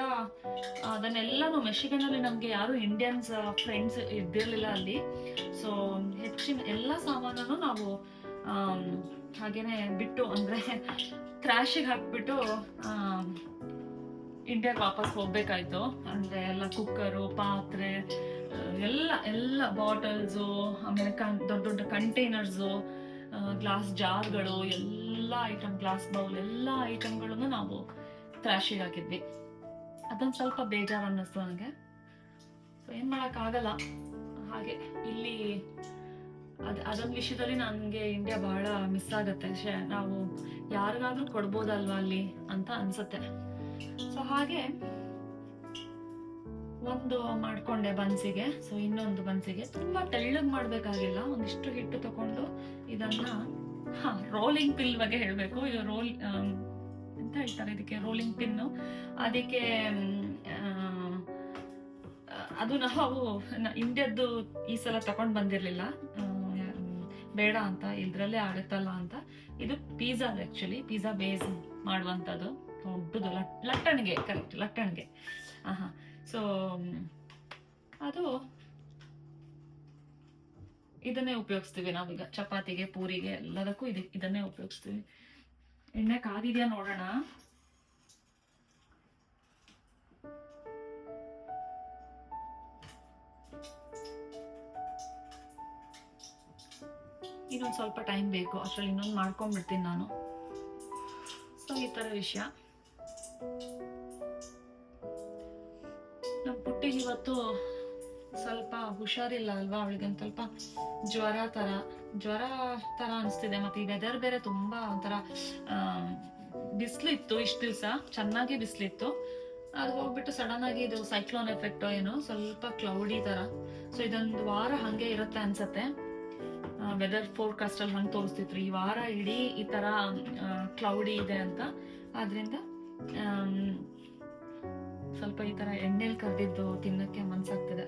ಅದನ್ನೆಲ್ಲಾನು ಮೆಷಿಗನ್ ಅಲ್ಲಿ ನಮ್ಗೆ ಯಾರು ಇಂಡಿಯನ್ಸ್ ಫ್ರೆಂಡ್ಸ್ ಇದ್ದಿರ್ಲಿಲ್ಲ ಅಲ್ಲಿ. ಸೊ ಹೆಚ್ಚಿನ ಎಲ್ಲ ಸಾಮಾನನ್ನು ನಾವು ಹಾಗೇನೆ ಬಿಟ್ಟು, ಅಂದ್ರೆ ಕ್ರಾಶಿಗೆ ಹಾಕ್ಬಿಟ್ಟು ಇಂಡಿಯಾಗೆ ವಾಪಸ್ ಹೋಗ್ಬೇಕಾಯ್ತು. ಅಂದ್ರೆ ಎಲ್ಲ ಕುಕ್ಕರು, ಪಾತ್ರೆ, ಎಲ್ಲ ಬಾಟಲ್ಸು, ಆಮೇಲೆ ದೊಡ್ಡ ದೊಡ್ಡ ಕಂಟೈನರ್ಸು, ಗ್ಲಾಸ್ ಜಾರ್ಗಳು, ಎಲ್ಲ ಐಟಮ್, ಗ್ಲಾಸ್ ಬೌಲ್, ಎಲ್ಲ ಐಟಮ್ಗಳನ್ನು ನಾವು ಕ್ರಾಶಿಗೆ ಹಾಕಿದ್ವಿ. ಅದೊಂದು ಸ್ವಲ್ಪ ಬೇಜಾರು ಅನ್ನಿಸ್ತು ನನಗೆ. ಸೊ ಏನ್ ಮಾಡಕ್ ಆಗಲ್ಲ. ಹಾಗೆ ಇಲ್ಲಿ ಅದೊಂದು ವಿಷಯದಲ್ಲಿ ನನಗೆ ಇಂಡಿಯಾ ಬಹಳ ಮಿಸ್ ಆಗುತ್ತೆ. ನಾವು ಯಾರಿಗಾದ್ರೂ ಕೊಡ್ಬೋದಲ್ವಾ ಅಲ್ಲಿ ಅಂತ ಅನ್ಸುತ್ತೆ. ಸೊ ಹಾಗೆ ಒಂದು ಮಾಡ್ಕೊಂಡೆ ಬನ್ಸಿಗೆ. ಸೊ ಇನ್ನೊಂದು ಬನ್ಸಿಗೆ ತುಂಬಾ ತೆಳ್ಳಗ್ ಮಾಡ್ಬೇಕಾಗಿಲ್ಲ, ಒಂದಿಷ್ಟು ಹಿಟ್ಟು ತಗೊಂಡು ಇದನ್ನ ರೋಲಿಂಗ್ ಪಿಲ್ ಬಗ್ಗೆ ಹೇಳ್ಬೇಕು. ಇದು ಎಂತ ಹೇಳ್ತಾರೆ ಇದಕ್ಕೆ, ರೋಲಿಂಗ್ ಪಿನ್ನು. ಅದಕ್ಕೆ ಅದು ನಾವು ಇಂಡಿಯದ್ದು ಈ ಸಲ ತಗೊಂಡ್ ಬಂದಿರ್ಲಿಲ್ಲ, ಬೇಡ ಅಂತ, ಇದ್ರಲ್ಲೇ ಆಗುತ್ತಲ್ಲ ಅಂತ. ಇದು ಪಿಜ್ಜಾ, ಆಕ್ಚುಲಿ ಪಿಜ್ಜಾ ಬೇಸ್ ಮಾಡುವಂಥದ್ದು, ದೊಡ್ಡದು ಲಟ್ಟಣಿಗೆ, ಕರೆಕ್ಟ್ ಲಟ್ಟಣಿಗೆ. ಸೊ ಅದು ಇದನ್ನೇ ಉಪಯೋಗಿಸ್ತೀವಿ ನಾವೀಗ, ಚಪಾತಿಗೆ, ಪೂರಿಗೆ, ಎಲ್ಲದಕ್ಕೂ ಇದನ್ನೇ ಉಪಯೋಗಿಸ್ತೀವಿ. ಎಣ್ಣೆ ಕಾದಿದ್ಯಾ ನೋಡೋಣ. ಇನ್ನೊಂದು ಸ್ವಲ್ಪ ಟೈಮ್ ಬೇಕು, ಅಷ್ಟರಲ್ಲಿ ಇನ್ನೊಂದು ಮಾಡ್ಕೊಂಡ್ಬಿಡ್ತೀನಿ ನಾನು. ಸೊ ಈ ತರ ವಿಷಯ. ನಮ್ಮ ಪುಟ್ಟಿಗೆ ಇವತ್ತು ಸ್ವಲ್ಪ ಹುಷಾರಿಲ್ಲ ಅಲ್ವಾ, ಅವಳಿಗೆ ಒಂದು ಸ್ವಲ್ಪ ಜ್ವರ ತರ ಅನಿಸ್ತಿದೆ. ಮತ್ತೆ ಈ ವೆದರ್ ಬೇರೆ ತುಂಬಾ ಒಂಥರ ಬಿಸಿಲಿತ್ತು, ಇಷ್ಟು ದಿವಸ ಚೆನ್ನಾಗಿ ಬಿಸಿಲಿತ್ತು. ಅದು ಹೋಗ್ಬಿಟ್ಟು ಸಡನ್ ಆಗಿ ಇದು ಸೈಕ್ಲೋನ್ ಎಫೆಕ್ಟ್ ಏನೋ, ಸ್ವಲ್ಪ ಕ್ಲೌಡಿ ತರ. ಸೊ ಇದೊಂದು ವಾರ ಹಂಗೆ ಇರುತ್ತೆ ಅನ್ಸತ್ತೆ. ವೆದರ್ ಫೋರ್ಕಾಸ್ಟ್ ಅಲ್ಲಿ ಹಂಗೆ ತೋರಿಸ್ತಿದ್ರು, ಈ ವಾರ ಇಡೀ ಈ ತರ ಕ್ಲೌಡಿ ಇದೆ ಅಂತ. ಆದ್ರಿಂದ ಸ್ವಲ್ಪ ಈ ತರ ಎಣ್ಣೆಲಿ ಕರೆದಿದ್ದು ತಿನ್ನಕ್ಕೆ ಮನ್ಸಾಗ್ತಿದೆ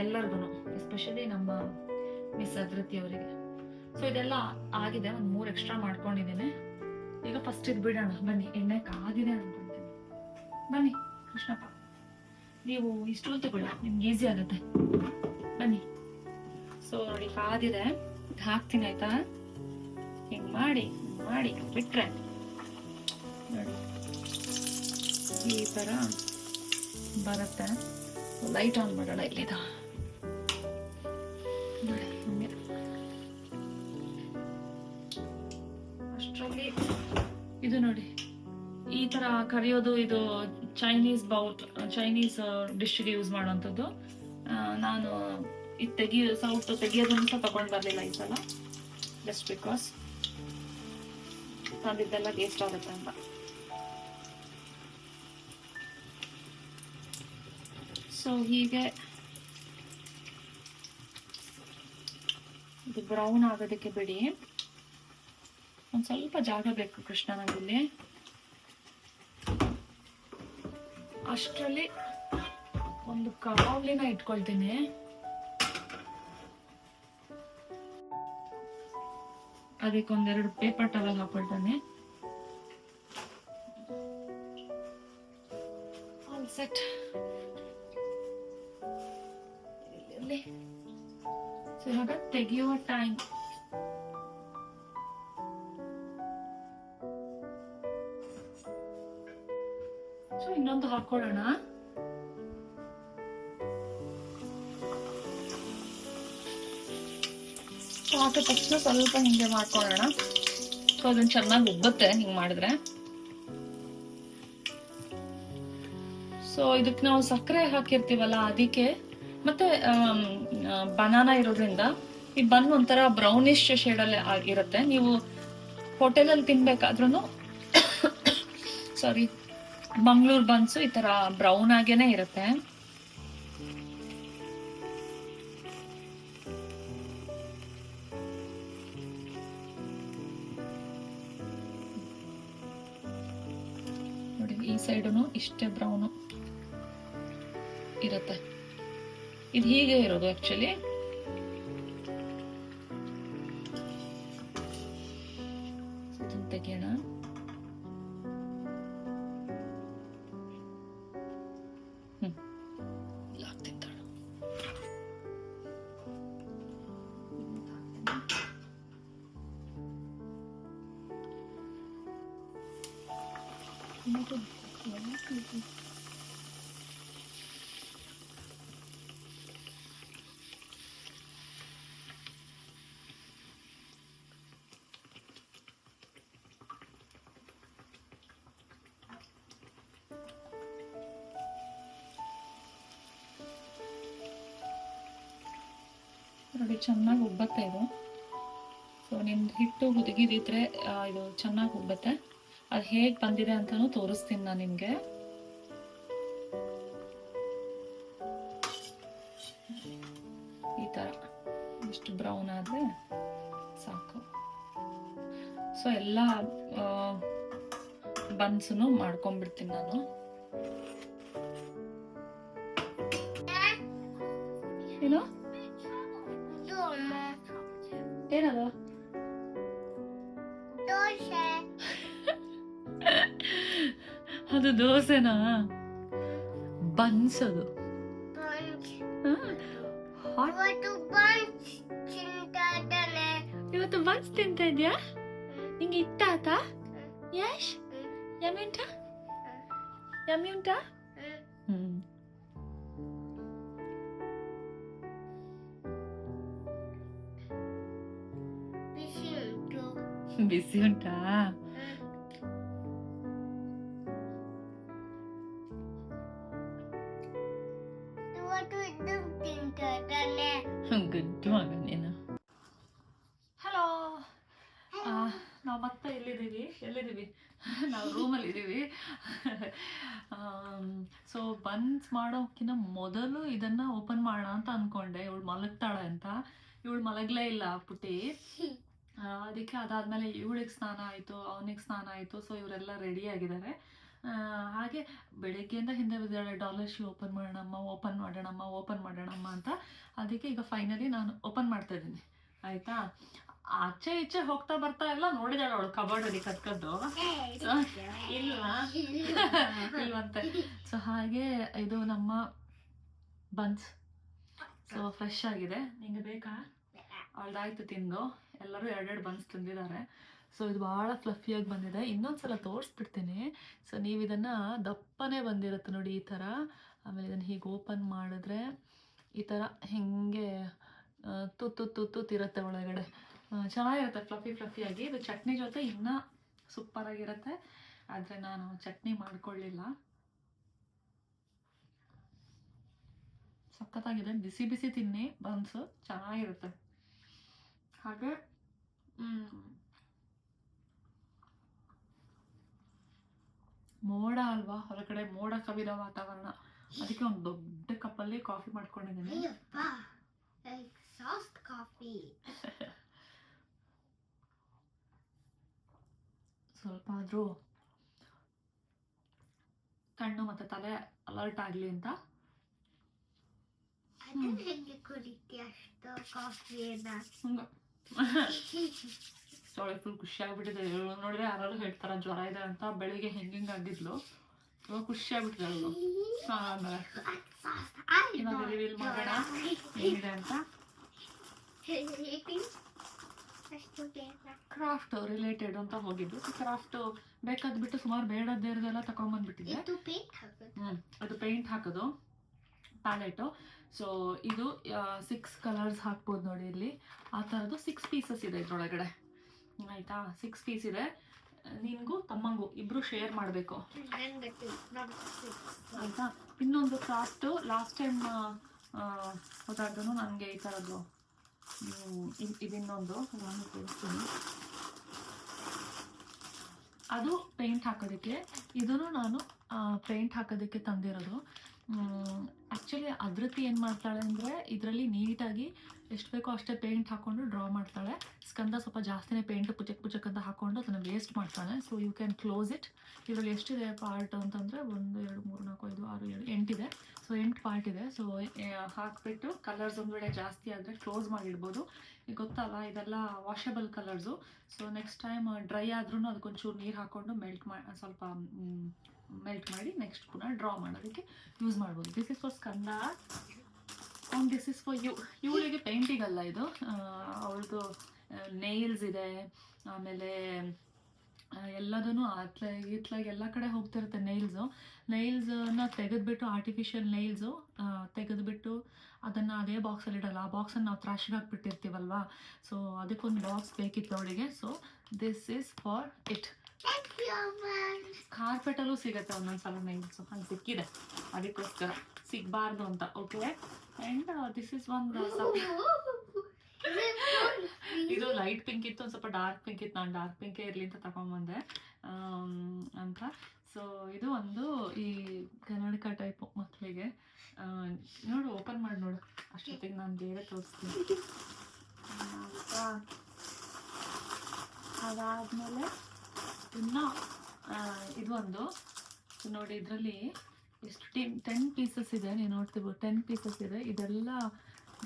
ಎಲ್ಲರಿಗೂ, ಎಸ್ಪೆಷಲಿ ನಮ್ಮ ಮಿಸ್ ಅದ್ರತಿ ಅವರಿಗೆ. ಸೊ ಇದೆಲ್ಲ ಆಗಿದೆ, ಒಂದು 3 ಎಕ್ಸ್ಟ್ರಾ ಮಾಡ್ಕೊಂಡಿದ್ದೀನಿ. ಈಗ ಫಸ್ಟ್ ಇದು ಬಿಡೋಣ ಬನ್ನಿ, ಎಣ್ಣೆ ಕಾದಿದೆ ಅನ್ಕೊಂತೀನಿ. ಬನ್ನಿ ಕೃಷ್ಣಪ್ಪ, ನೀವು ಇಷ್ಟು ಹೊತ್ತು ಬಿಡ, ನಿಮ್ಗೆ ಈಸಿ ಆಗುತ್ತೆ, ಬನ್ನಿ. ಸೊ ನೋಡಿ ಕಾದಿದೆ, ಹಾಕ್ತೀನಿ ಆಯ್ತಾ. ಹಿಂಗ್ ಮಾಡಿ ಬಿಟ್ರೆ ನೋಡಿ ಈ ತರ ಬರುತ್ತೆ. ಲೈಟ್ ಆನ್ ಮಾಡೋಣ ಇಲ್ಲಿದ ನೋಡಿ. ಅಷ್ಟರಲ್ಲಿ ಇದು ನೋಡಿ ಈ ತರ ಕರಿಯೋದು, ಇದು ಚೈನೀಸ್ ಚೈನೀಸ್ ಡಿಶ್ಗೆ ಯೂಸ್ ಮಾಡುವಂಥದ್ದು. ನಾನು ಇದು ತೆಗಿಯೋದನ್ನು ಸಹ ತಗೊಂಡು ಬರಲಿಲ್ಲ ಈ ಸಲ, ಜಸ್ಟ್ ಬಿಕಾಸ್ ತಂದಿದ್ದೆಲ್ಲ ವೇಸ್ಟ್ ಆಗುತ್ತೆ ಅಂತ. ಸೊ ಹೀಗೆ ಇದು ಬ್ರೌನ್ ಆಗೋದಕ್ಕೆ ಬಿಡಿ. ಒಂದು ಸ್ವಲ್ಪ ಜಾಗ ಬೇಕು ಕೃಷ್ಣ ನಂಗಿಲ್ಲಿ. ಅಷ್ಟರಲ್ಲಿ ಒಂದು ಕಾವಲಿನ ಇಟ್ಕೊಳ್ತೀನಿ. ಅದಕ್ಕೆ ಒಂದೆರಡು ಪೇಪರ್ ಟವಲ್ ಹಾಕೊಳ್ತಾನೆ. All set. ಸೊ ಇವಾಗ ತೆಗೆಯುವ ಟೈಮ್. ಸೊ ಇನ್ನೊಂದು ಹಾಕೊಳ್ಳೋಣ. ಹಾಕಿದ ತಕ್ಷಣ ಸ್ವಲ್ಪ ಹಿಂಗೆ ಮಾಡ್ಕೊಳ್ಳೋಣ. ಸೊ ಅದನ್ನ ಚೆನ್ನಾಗಿ ಉಬ್ಬುತ್ತೆ ಹಿಂಗ್ ಮಾಡಿದ್ರೆ. ಸೊ ಇದಕ್ಕೆ ನಾವು ಸಕ್ಕರೆ ಹಾಕಿರ್ತೀವಲ್ಲ ಅದಕ್ಕೆ, ಮತ್ತೆ ಬನಾನಾ ಇರೋದ್ರಿಂದ ಈ ಬನ್ ಒಂಥರ ಬ್ರೌನಿಶ್ ಶೇಡ್ ಅಲ್ಲಿ ಆಗಿರುತ್ತೆ. ನೀವು ಹೋಟೆಲಲ್ಲಿ ತಿನ್ಬೇಕಾದ್ರೂ ಸಾರಿ, ಮಂಗಳೂರು ಬನ್ಸು ಈ ತರ ಬ್ರೌನ್ ಆಗೇನೆ ಇರುತ್ತೆ. ನೋಡಿ ಈ ಸೈಡುನು ಇಷ್ಟೇ ಬ್ರೌನು ಇರುತ್ತೆ. ಇದು ಹೀಗೆ ಇರೋದು ಆಕ್ಚುಲಿ. ಇದನ್ನ ತೆಗೆಯೋಣ. ನೋಡಿ ಚೆನ್ನಾಗಿ ಉಬ್ಬತ್ತೆ ಇದು. ಸೊ ನಿಮ್ದು ಹಿಟ್ಟು ಹುದುಗಿದಿದ್ರೆ ಇದು ಚೆನ್ನಾಗಿ ಉಬ್ಬತ್ತೆ. ಅದು ಹೇಗೆ ಬಂದಿದೆ ಅಂತಾನು ತೋರಿಸ್ತೀನಿ ನಾನು ನಿಮಗೆ. ಈ ಥರ ಇಷ್ಟು ಬ್ರೌನ್ ಆದರೆ ಸಾಕು. ಸೊ ಎಲ್ಲ ಬನ್ಸನ್ನು ಮಾಡ್ಕೊಂಡ್ಬಿಡ್ತೀನಿ ನಾನು. ಏನು ಏನದು? ಅದು ದೋಸೆನಾ? ಬನ್ಸ್ ಅದು. ಇವತ್ತು ಬನ್ಸ್ ತಿಂತ ಇದ್ಯಾ? ನಿಂಗೆ ಇಷ್ಟ ಆತಾ? ಯಶ್ ಯಮ್ಮಿ ಉಂಟಾ? ಯಮ್ಮಿ ಉಂಟಾ? ಬಿಸಿ ಉಂಟಾ? ಗುಡ್ ಮಗ ನೀನು. ಹಲೋ, ನಾವು ಮತ್ತೆ ಎಲ್ಲಿದ್ದೀವಿ ನಾವು ರೂಮಲ್ಲಿ ಇದ್ದೀವಿ. ಸೊ ಬನ್ಸ್ ಮಾಡೋಕ್ಕಿಂತ ಮೊದಲು ಇದನ್ನ ಓಪನ್ ಮಾಡೋಣ ಅಂತ ಅನ್ಕೊಂಡೆ. ಇವಳು ಮಲಗ್ತಾಳೆ ಅಂತ. ಇವಳು ಮಲಗಲೇ ಇಲ್ಲ ಪುಟ್ಟಿ. ಅದಕ್ಕೆ ಅದಾದ್ಮೇಲೆ ಇವಳಿಗೆ ಸ್ನಾನ ಆಯಿತು, ಅವನಿಗೆ ಸ್ನಾನ ಆಯಿತು. ಸೊ ಇವರೆಲ್ಲ ರೆಡಿ ಆಗಿದ್ದಾರೆ. ಹಾಗೆ ಬೆಳಗ್ಗೆಯಿಂದ ಹಿಂದೆ ಬಿದ್ದಾಳೆ, ಡಾಲರ್ ಶೂ ಓಪನ್ ಮಾಡೋಣಮ್ಮ ಅಂತ. ಅದಕ್ಕೆ ಈಗ ಫೈನಲಿ ನಾನು ಓಪನ್ ಮಾಡ್ತಾ ಇದ್ದೀನಿ. ಆಯಿತಾ? ಆಚೆ ಈಚೆ ಹೋಗ್ತಾ ಬರ್ತಾ ಎಲ್ಲ ನೋಡಿದಾಳೆ ಅವಳು ಕಬೋರ್ಡಲ್ಲಿ ಕತ್ಕದ್ದು. ಇಲ್ವಂತೆ. ಸೊ ಹಾಗೆ ಇದು ನಮ್ಮ ಬನ್ಸ್. ಸೊ ಫ್ರೆಶ್ ಆಗಿದೆ. ನಿಂಗೆ ಬೇಕಾ? ಅವಳ್ದಾಯ್ತು ತಿಂದು. ಎಲ್ಲರೂ ಎರಡೆರಡು ಬನ್ಸ್ ತಿಂದಿದ್ದಾರೆ. ಸೊ ಇದು ಭಾಳ ಫ್ಲಫಿಯಾಗಿ ಬಂದಿದೆ. ಇನ್ನೊಂದ್ಸಲ ತೋರಿಸ್ಬಿಡ್ತೀನಿ. ಸೊ ನೀವು ಇದನ್ನು ದಪ್ಪನೇ ಬಂದಿರುತ್ತೆ ನೋಡಿ ಈ ಥರ. ಆಮೇಲೆ ಇದನ್ನು ಹೀಗೆ ಓಪನ್ ಮಾಡಿದ್ರೆ ಈ ಥರ ಹಿಂಗೆ ತುತ್ತಿರುತ್ತೆ ಒಳಗಡೆ. ಚೆನ್ನಾಗಿರುತ್ತೆ ಫ್ಲಫಿಯಾಗಿ. ಇದು ಚಟ್ನಿ ಜೊತೆ ಇನ್ನೂ ಸೂಪರಾಗಿರುತ್ತೆ. ಆದರೆ ನಾನು ಚಟ್ನಿ ಮಾಡ್ಕೊಳ್ಳಿಲ್ಲ. ಸಖತ್ತಾಗಿದೆ. ಬಿಸಿ ಬಿಸಿ ತಿನ್ನಿ ಬನ್ಸು, ಚೆನ್ನಾಗಿರುತ್ತೆ. ಹಾಗೆ ಮೋಡ ಅಲ್ವಾ, ಹೊರಗಡೆ ಮೋಡ ಕವಿದ ವಾತಾವರಣ. ಅದಕ್ಕೆ ಒಂದು ದೊಡ್ಡ ಕಪ್ಪಲ್ಲಿ ಕಾಫಿ ಮಾಡ್ಕೊಂಡಿದ್ದೀನಿ. ಸ್ವಲ್ಪ ಆದ್ರೂ ಕಣ್ಣು ಮತ್ತೆ ತಲೆ ಅಲರ್ಟ್ ಆಗ್ಲಿ ಅಂತ. ಫುಲ್ ಖುಷಿ ಆಗ್ಬಿಟ್ಟಿದೆ. ನೋಡಿದ್ರೆ ಯಾರು ಹೇಳ್ತಾರ ಜ್ವರ ಇದೆ ಅಂತ. ಬೆಳಿಗ್ಗೆ ಹೆಂಗೆ ಆಗಿದ್ಲು, ಇವಾಗ ಖುಷಿ ಆಗ್ಬಿಟ್ಟಿದೆ ಅವಳು. ಆಮೇಲೆ ಇವಾಗ ರಿವೀಲ್ ಮಾಡೋಣ ಏನಿದೆ ಅಂತ. ಕ್ರಾಫ್ಟ್ ರಿಲೇಟೆಡ್ ಅಂತ ಹೋಗಿದ್ದು. ಕ್ರಾಫ್ಟ್ ಬೇಕಾದ್ ಬಿಟ್ಟು ಸುಮಾರು ಬೇಡದ್ದೇರದೆಲ್ಲ ತಗೊಂಡ್ಬಂದ್ಬಿಟ್ಟಿದೆ. ಅದು ಪೇಂಟ್ ಹಾಕೋದು ಪ್ಯಾಲೆಟು. ಸೊ ಇದು 6 ಕಲರ್ಸ್ ಹಾಕ್ಬೋದು ನೋಡಿ ಇಲ್ಲಿ. ಆ ಥರದ್ದು 6 ಪೀಸಸ್ ಇದೆ ಇದ್ರೊಳಗಡೆ. ಆಯಿತಾ? 6 ಪೀಸ್ ಇದೆ. ನಿನಗೂ ತಮ್ಮಂಗೂ ಇಬ್ಬರು ಶೇರ್ ಮಾಡಬೇಕು. ಆಯಿತಾ? ಇನ್ನೊಂದು ಕ್ರಾಫ್ಟು ಲಾಸ್ಟ್ ಟೈಮ್ ಹೋದಾಗೂ ನನಗೆ ಈ ಥರದ್ದು ಇದನ್ನೊಂದು ನಾನು ತೋರಿಸ್ತೀನಿ. ಅದು ಪೇಂಟ್ ಹಾಕೋದಕ್ಕೆ. ಇದನ್ನು ನಾನು ಪೇಂಟ್ ಹಾಕೋದಕ್ಕೆ ತಂದಿರೋದು. ಆ್ಯಕ್ಚುಲಿ ಅದೃತಿ ಏನು ಮಾಡ್ತಾಳೆ ಅಂದರೆ ಇದರಲ್ಲಿ ನೀಟಾಗಿ ಎಷ್ಟು ಬೇಕೋ ಅಷ್ಟೇ ಪೇಂಟ್ ಹಾಕ್ಕೊಂಡು ಡ್ರಾ ಮಾಡ್ತಾಳೆ. ಸ್ಕಂದ ಸ್ವಲ್ಪ ಜಾಸ್ತಿನೇ ಪೇಂಟ್ ಪುಚಕ್ ಅಂತ ಹಾಕ್ಕೊಂಡು ಅದನ್ನು ವೇಸ್ಟ್ ಮಾಡ್ತಾಳೆ. So you can close it. ಇದರಲ್ಲಿ ಎಷ್ಟಿದೆ ಪಾರ್ಟ್ ಅಂತಂದರೆ 1 2 3 4 5 6 7 8 ಇದೆ. ಸೊ 8 ಪಾರ್ಟ್ ಇದೆ. ಸೊ ಹಾಕಿಬಿಟ್ಟು ಕಲರ್ಸ್ ಒಂದು ವೇಳೆ ಜಾಸ್ತಿ ಆದರೆ ಕ್ಲೋಸ್ ಮಾಡಿಡ್ಬೋದು. ಈಗ ಗೊತ್ತಲ್ಲ ಇದೆಲ್ಲ washable colours. So next time dry ಆದ್ರೂ ಅದಕ್ಕೊಂಚೂರು ನೀರು ಹಾಕ್ಕೊಂಡು ಸ್ವಲ್ಪ ಮೆಲ್ಟ್ ಮಾಡಿ ನೆಕ್ಸ್ಟ್ ಪುನಃ ಡ್ರಾ ಮಾಡೋದಕ್ಕೆ ಯೂಸ್ ಮಾಡ್ಬೋದು. This is for Skanda and this is for ಇವಳಿಗೆ ಪೇಂಟಿಂಗ್ ಅಲ್ಲ ಇದು. ಅವಳದು ನೇಲ್ಸ್ ಇದೆ. ಆಮೇಲೆ ಎಲ್ಲದೂ ಇತ್ಲಾಗಿ ಎಲ್ಲ ಕಡೆ ಹೋಗ್ತಿರುತ್ತೆ ನೈಲ್ಸನ್ನ ತೆಗೆದುಬಿಟ್ಟು ಆರ್ಟಿಫಿಷಿಯಲ್ ನೈಲ್ಸು ತೆಗೆದುಬಿಟ್ಟು ಅದನ್ನು ಅದೇ ಬಾಕ್ಸಲ್ಲಿ ಇಡಲ್ಲ. ಆ ಬಾಕ್ಸನ್ನು ನಾವು ತ್ರಾಶಿಗೆ ಹಾಕ್ಬಿಟ್ಟಿರ್ತೀವಲ್ವಾ. ಸೊ ಅದಕ್ಕೊಂದು ಬಾಕ್ಸ್ ಬೇಕಿತ್ತು ಅವಳಿಗೆ. So this is for it. ಕಾರ್ಪೆಟಲ್ಲೂ ಸಿಗುತ್ತೆ ಒಂದೊಂದ್ಸಲ ನೈಲ್ಸು. ಹಂಗೆ ಸಿಕ್ಕಿದೆ, ಅದಕ್ಕೋಸ್ಕರ ಸಿಗಬಾರ್ದು ಅಂತ. ಓಕೆ. ಆ್ಯಂಡ್ ದಿಸ್ ಇಸ್ ಒಂದು ಇದು ಲೈಟ್ ಪಿಂಕ್ ಇತ್ತು, ಒಂದು ಸ್ವಲ್ಪ ಡಾರ್ಕ್ ಪಿಂಕ್ ಇತ್ತು. ನಾನು ಡಾರ್ಕ್ ಪಿಂಕೇ ಇರಲಿ ಅಂತ ತಗೊಂಬಂದೆ ಅಂತ. ಸೊ ಇದು ಒಂದು ಈ ಕನ್ನಡಕ ಟೈಪು ಮಕ್ಕಳಿಗೆ. ನೋಡು, ಓಪನ್ ಮಾಡಿ ನೋಡು, ಅಷ್ಟೊತ್ತಿಗೆ ನಾನು ಬೇರೆ ತೋರಿಸ್ತೀನಿ. ಅದಾದಮೇಲೆ ಇನ್ನು ಇದು ಒಂದು ನೋಡಿ, ಇದರಲ್ಲಿ ಎಷ್ಟು 10 ಪೀಸಸ್ ಇದೆ, ನೀವು ನೋಡ್ತಿರ್ಬೋದು 10 ಪೀಸಸ್ ಇದೆ. ಇದೆಲ್ಲ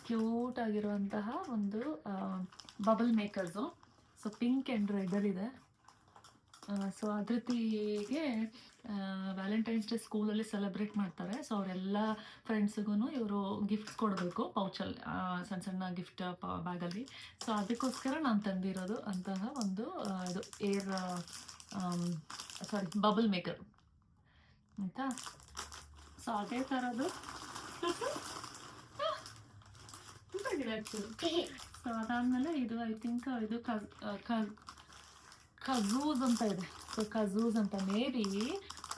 ಕ್ಯೂಟ್ ಆಗಿರುವಂತಹ ಒಂದು bubble makers. So pink and ರೆಡಲ್ಲಿದೆ. ಸೊ ಅದ್ರತಿಗೆ ವ್ಯಾಲೆಂಟೈನ್ಸ್ ಡೇ ಸ್ಕೂಲಲ್ಲಿ ಸೆಲೆಬ್ರೇಟ್ ಮಾಡ್ತಾರೆ. ಸೊ ಅವರೆಲ್ಲ ಫ್ರೆಂಡ್ಸಿಗೂ ಇವರು ಗಿಫ್ಟ್ಸ್ ಕೊಡಬೇಕು, ಪೌಚಲ್ಲಿ, ಸಣ್ಣ ಸಣ್ಣ ಗಿಫ್ಟ್ ಬ್ಯಾಗಲ್ಲಿ. ಸೊ ಅದಕ್ಕೋಸ್ಕರ ನಾನು ತಂದಿರೋದು ಅಂತಹ ಒಂದು ಇದು ಬಬಲ್ ಮೇಕರ್ ಅಂತ. ಸೊ ಅದೇ ಥರದ್ದು ಸೊ ಅದಾದಮೇಲೆ ಇದು ಐ ಥಿಂಕ್ ಇದು ಖಜೂಸ್ ಅಂತ ಇದೆ. ಸೊ ಖಜೂಸ್ ಅಂತ ಮೇ ಬಿ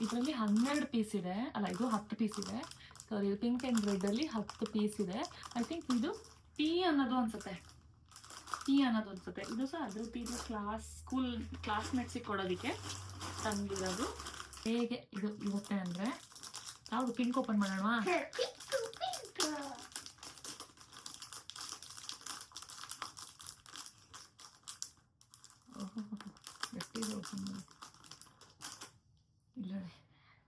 ಇದರಲ್ಲಿ 12 ಪೀಸ್ ಇದೆ, ಅಲ್ಲ ಇದು 10 ಪೀಸ್ ಇದೆ. ಸೊ ಇದು ಪಿಂಕ್ ಆ್ಯಂಡ್ ರೆಡ್ಡಲ್ಲಿ 10 ಪೀಸ್ ಇದೆ. ಐ ಥಿಂಕ್ ಇದು ಟೀ ಅನ್ನೋದು ಅನ್ಸುತ್ತೆ. ಇದು ಸಹ ಅದ್ರದ್ದು ಇದು ಸ್ಕೂಲ್ ಕ್ಲಾಸ್ಮೇಟ್ಸಿಗೆ ಕೊಡೋದಕ್ಕೆ ತಂದಿರೋದು. ಹೇಗೆ ಇದು ಇರುತ್ತೆ ಅಂದರೆ, ಯಾವುದು ಪಿಂಕ್ ಓಪನ್ ಮಾಡೋಣ? ಇಲ್ಲ,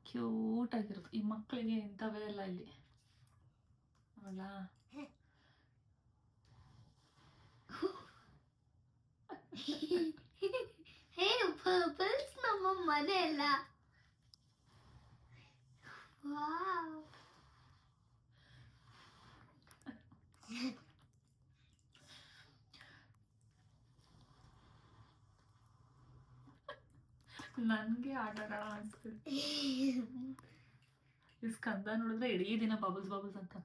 ಕ್ಯೂಟ್ ಆಗಿರುತ್ತೆ. ಈ ಮಕ್ಕಳಿಗೆ ಇಂಥವೇ ಎಲ್ಲ ಇಲ್ಲಿ ಅಲ್ಲ. ನಮ್ಮ ಮನೆ ಎಲ್ಲ ನನಗೆ ಆಟ ಆಡೋಣ ಅನಿಸ್ತಿದೆ. ಈ ಸ್ಕಂದ ನೋಡಿದ್ರೆ ಇಡೀ ದಿನ ಬಬಲ್ಸ್ ಅಂತ.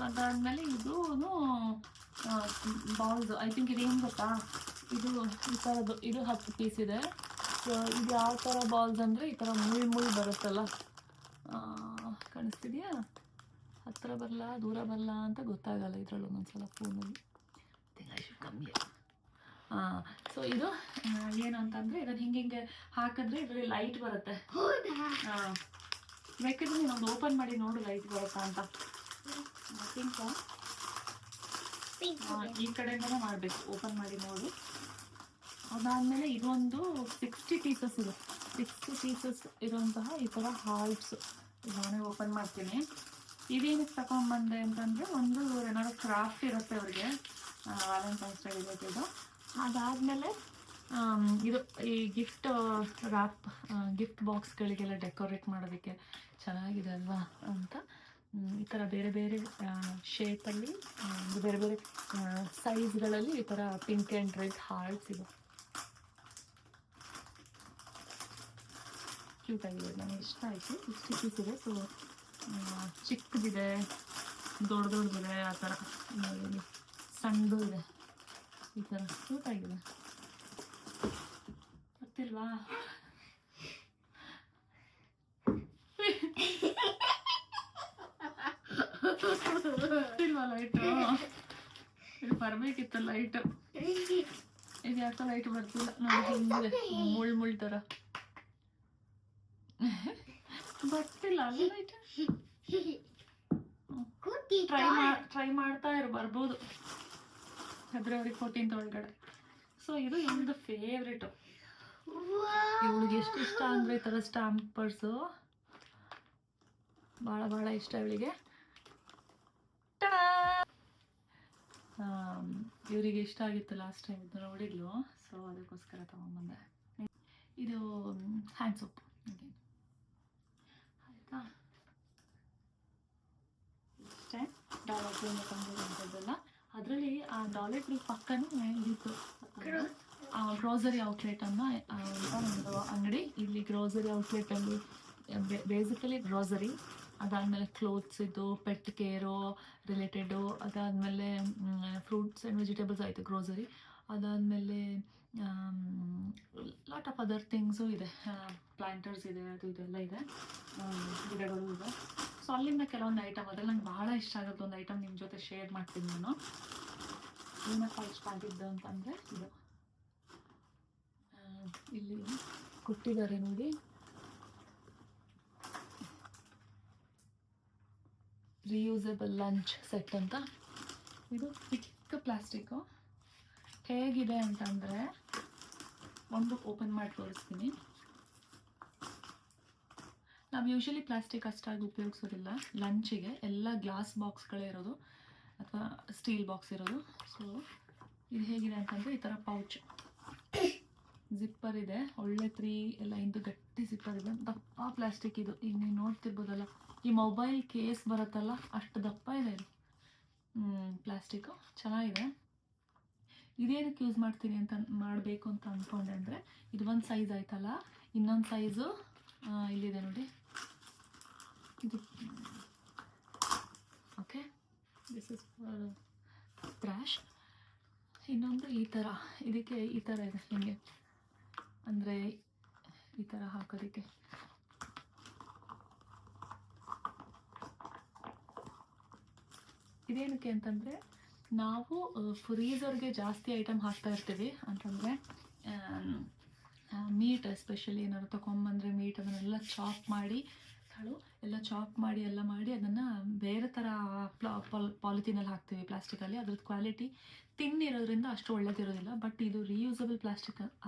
ಅದಾದ್ಮೇಲೆ ಇದು ಬಾಲ್ಸ್. ಐ ಥಿಂಕ್ ಇದು ಏನು ಗೊತ್ತಾ, ಇದು ಈ ಥರದ್ದು, ಇದು 10 ಪೀಸ್ ಇದೆ. ಸೊ ಇದು ಯಾವ ಥರ ಬಾಲ್ಸ್ ಅಂದರೆ, ಈ ಥರ ಮುಳ್ಳು ಬರುತ್ತಲ್ಲ, ಕಾಣಿಸ್ತಿದೆಯಾ? ಹತ್ತಿರ ಬರಲ್ಲ, ದೂರ ಬರಲ್ಲ ಅಂತ ಗೊತ್ತಾಗಲ್ಲ ಇದರಲ್ಲಿ ಒಂದೊಂದ್ಸಲ ಫೋನಲ್ಲಿ. ಕಮ್ಮಿ. ಸೊ ಇದು ಏನು ಅಂತಂದರೆ, ಇದನ್ನು ಹಿಂಗೆ ಹಾಕಿದ್ರೆ ಇದರಲ್ಲಿ ಲೈಟ್ ಬರುತ್ತೆ. ಬೇಕಿದ್ರೆ ನೀನೊಂದು ಓಪನ್ ಮಾಡಿ ನೋಡು, ಲೈಟ್ ಬರುತ್ತಾ ಅಂತ. ಈ ಕಡೆಯಿಂದನೇ ಮಾಡಬೇಕು, ಓಪನ್ ಮಾಡಿ ನೋಡು. ಅದಾದಮೇಲೆ ಇದೊಂದು 60 ಪೀಸಸ್ ಇದೆ. 60 ಪೀಸಸ್ ಇರುವಂತಹ ಈ ಥರ ಹಾರ್ಟ್ಸ್. ನಾನೇ ಓಪನ್ ಮಾಡ್ತೀನಿ. ಇದೇನಕ್ಕೆ ತಗೊಂಡ್ಬಂದೆ ಅಂತಂದರೆ, ಒಂದು ಏನಾದ್ರು ಕ್ರಾಫ್ಟ್ ಇರುತ್ತೆ ಅವ್ರಿಗೆ ವ್ಯಾಲೆಂಟೈನ್ಸ್ ಡೇ ರಿಲೇಟೆಡು. ಅದಾದಮೇಲೆ ಇದು ಈ ಗಿಫ್ಟ್ ಬಾಕ್ಸ್ಗಳಿಗೆಲ್ಲ ಡೆಕೋರೇಟ್ ಮಾಡೋದಕ್ಕೆ ಚೆನ್ನಾಗಿದೆ ಅಲ್ವಾ ಅಂತ ಈ ಥರ ಬೇರೆ ಬೇರೆ ಶೇಪಲ್ಲಿ, ಬೇರೆ ಬೇರೆ ಸೈಜ್ಗಳಲ್ಲಿ ಈ ಥರ ಪಿಂಕ್ ಆ್ಯಂಡ್ ರೆಡ್ ಹಾರ್ಟ್ಸ್ ಇದೆ. ಕ್ಯೂಟ್ ಆಗಿದೆ, ನನಗೆ ಇಷ್ಟ ಆಯಿತು. 60 ಪೀಸ್ ಇದೆ. ಸೊ ಚಿಕ್ಕದಿದೆ, ದೊಡ್ಡದಿದೆ, ಆ ಥರ ಸಣ್ಣದು ಇದೆ. ಈ ಥರ ಕ್ಯೂಟ್ ಆಗಿದೆ, ಗೊತ್ತಿಲ್ವಾ? ಲೈಟು ಇದು ಬರಬೇಕಿತ್ತು, ಲೈಟು ಇದು ಯಾಕೋ ಲೈಟ್ ಬರ್ತಿಲ್ಲ ನೋಡಿ, ಹಿಂಗಿದೆ ಮುಳ್ಳು ಥರ ಬರ್ತಿಲ್ಲ ಅಲ್ಲಿ ಲೈಟ್. ಟ್ರೈ ಮಾಡ್ತಾ ಬರ್ಬೋದು ಫೆಬ್ರವರಿ 14 ಒಳಗಡೆ. ಸೊ ಇದು ಇವಳದು ಫೇವ್ರೇಟು. ಇವಳಿಗೆ ಎಷ್ಟು ಇಷ್ಟ ಅಂದರೆ ಈ ಥರ ಸ್ಟಾಂಪರ್ಸು ಭಾಳ ಇಷ್ಟ ಇವಳಿಗೆ. ಇವರಿಗೆ ಇಷ್ಟ ಆಗಿತ್ತು ಲಾಸ್ಟ್ ಟೈಮ್, ಇದು ನೋಡಿದ್ಲು. ಸೊ ಅದಕ್ಕೋಸ್ಕರ ತಗೊಂಡ್ಬಂದೆ. ಇದು ಹ್ಯಾಂಡ್ ಸೋಪ್ ಆಯಿತಾ. ಇಷ್ಟೇ ಡಾಲರ್ ಟ್ರೀ ತಂದಿರುವಂಥದ್ದೆಲ್ಲ. ಅದರಲ್ಲಿ ಆ ಡಾಲರ್ ಟ್ರೀ ಪಕ್ಕನೇ ಇತ್ತು ಗ್ರೋಸರಿ ಔಟ್ಲೆಟ್ ಅನ್ನೋ ಒಂದು ಅಂಗಡಿ. ಇಲ್ಲಿ ಗ್ರೋಸರಿ ಔಟ್ಲೆಟಲ್ಲಿ ಬೇಸಿಕಲಿ ಗ್ರೋಸರಿ, ಅದಾದಮೇಲೆ ಕ್ಲೋತ್ಸ್ ಇದು, ಪೆಟ್ ಕೇರು ರಿಲೇಟೆಡು, ಅದಾದಮೇಲೆ ಫ್ರೂಟ್ಸ್ ಆ್ಯಂಡ್ ವೆಜಿಟೇಬಲ್ಸ್ ಆಯಿತು ಗ್ರೋಸರಿ. ಅದಾದಮೇಲೆ ಲಾಟ್ ಆಫ್ ಅದರ್ ಥಿಂಗ್ಸು ಇದೆ, ಪ್ಲಾಂಟರ್ಸ್ ಇದೆ, ಅದು ಇದೆಲ್ಲ ಇದೆ, ಗಿಡಗಳು ಇದೆ. ಸೊ ಅಲ್ಲಿಂದ ಕೆಲವೊಂದು ಐಟಮ್, ಅದೆಲ್ಲ ನಂಗೆ ಭಾಳ ಇಷ್ಟ ಆಗುತ್ತೆ. ಒಂದು ಐಟಮ್ ನಿಮ್ಮ ಜೊತೆ ಶೇರ್ ಮಾಡ್ತೀನಿ ನಾನು. ಏನಪ್ಪ ಇಷ್ಟ ಆಗಿದ್ದು ಅಂತಂದರೆ ಇದು ಇಲ್ಲಿ ಕೊಟ್ಟಿದ್ದಾರೆ ನೋಡಿ, ರಿಯೂಸಬಲ್ ಲಂಚ್ ಸೆಟ್ ಅಂತ. ಇದು ಚಿಕ್ಕ ಪ್ಲಾಸ್ಟಿಕ್ಕು. ಹೇಗಿದೆ ಅಂತಂದರೆ, ಒಂದು ಓಪನ್ ಮಾಡಿ ತೋರಿಸ್ತೀನಿ. ನಾವು ಯೂಶಲಿ ಪ್ಲಾಸ್ಟಿಕ್ ಅಷ್ಟಾಗಿ ಉಪಯೋಗಿಸೋದಿಲ್ಲ ಲಂಚಿಗೆ, ಎಲ್ಲ ಗ್ಲಾಸ್ ಬಾಕ್ಸ್ಗಳೇ ಇರೋದು ಅಥವಾ ಸ್ಟೀಲ್ ಬಾಕ್ಸ್ ಇರೋದು. ಸೊ ಇದು ಹೇಗಿದೆ ಅಂತಂದರೆ, ಈ ಥರ ಪೌಚ್, ಜಿಪ್ಪರ್ ಇದೆ, ಒಳ್ಳೆ 3 ಎಲ್ಲ ಇಂದು ಗಟ್ಟಿ ಜಿಪ್ಪರ್ ಇದೆ. ದಪ್ಪ ಪ್ಲಾಸ್ಟಿಕ್ ಇದು. ಈಗ ನೀವು ನೋಡ್ತಿರ್ಬೋದಲ್ಲ, ಈ ಮೊಬೈಲ್ ಕೇಸ್ ಬರುತ್ತಲ್ಲ ಅಷ್ಟು ದಪ್ಪ ಇದೆ ಇದು ಪ್ಲಾಸ್ಟಿಕ್ಕು. ಚೆನ್ನಾಗಿದೆ. ಇದೇನಕ್ಕೆ ಯೂಸ್ ಮಾಡ್ತೀನಿ ಅಂತ ಮಾಡಬೇಕು ಅಂತ ಅಂದ್ಕೊಂಡೆ ಅಂದರೆ, ಇದು ಒಂದು ಸೈಜ್ ಆಯ್ತಲ್ಲ, ಇನ್ನೊಂದು ಸೈಜು ಇಲ್ಲಿದೆ ನೋಡಿ, ಇದು ಓಕೆ, ದಿಸ್ ಇಸ್ ಟ್ರ್ಯಾಶ್. ಇನ್ನೊಂದು ಈ ಥರ, ಇದಕ್ಕೆ ಈ ಥರ ಇದೆ, ಹಿಂಗೆ ಅಂದರೆ ಈ ಥರ ಹಾಕೋದಕ್ಕೆ. ಇದೇನಕ್ಕೆ ಅಂತಂದರೆ, ನಾವು ಫ್ರೀಝರ್ಗೆ ಜಾಸ್ತಿ ಐಟಮ್ ಹಾಕ್ತಾ ಇರ್ತೀವಿ. ಅಂತಂದರೆ ಮೀಟ್ ಎಸ್ಪೆಷಲಿ ಏನಾದ್ರು ತೊಗೊಂಬಂದರೆ ಮೀಟ್ ಅದನ್ನೆಲ್ಲ ಚಾಪ್ ಮಾಡಿ ಎಲ್ಲ ಮಾಡಿ ಅದನ್ನು ಬೇರೆ ಥರ ಪಾಲಿಥೀನಲ್ಲಿ ಹಾಕ್ತೀವಿ, ಪ್ಲಾಸ್ಟಿಕಲ್ಲಿ. ಅದ್ರದ್ದು ಕ್ವಾಲಿಟಿ ತಿನ್ನಿರೋದ್ರಿಂದ ಅಷ್ಟು ಒಳ್ಳೆದಿರೋದಿಲ್ಲ. ಬಟ್ ಇದು ರಿಯೂಸಬಲ್ ಪ್ಲಾಸ್ಟಿಕ್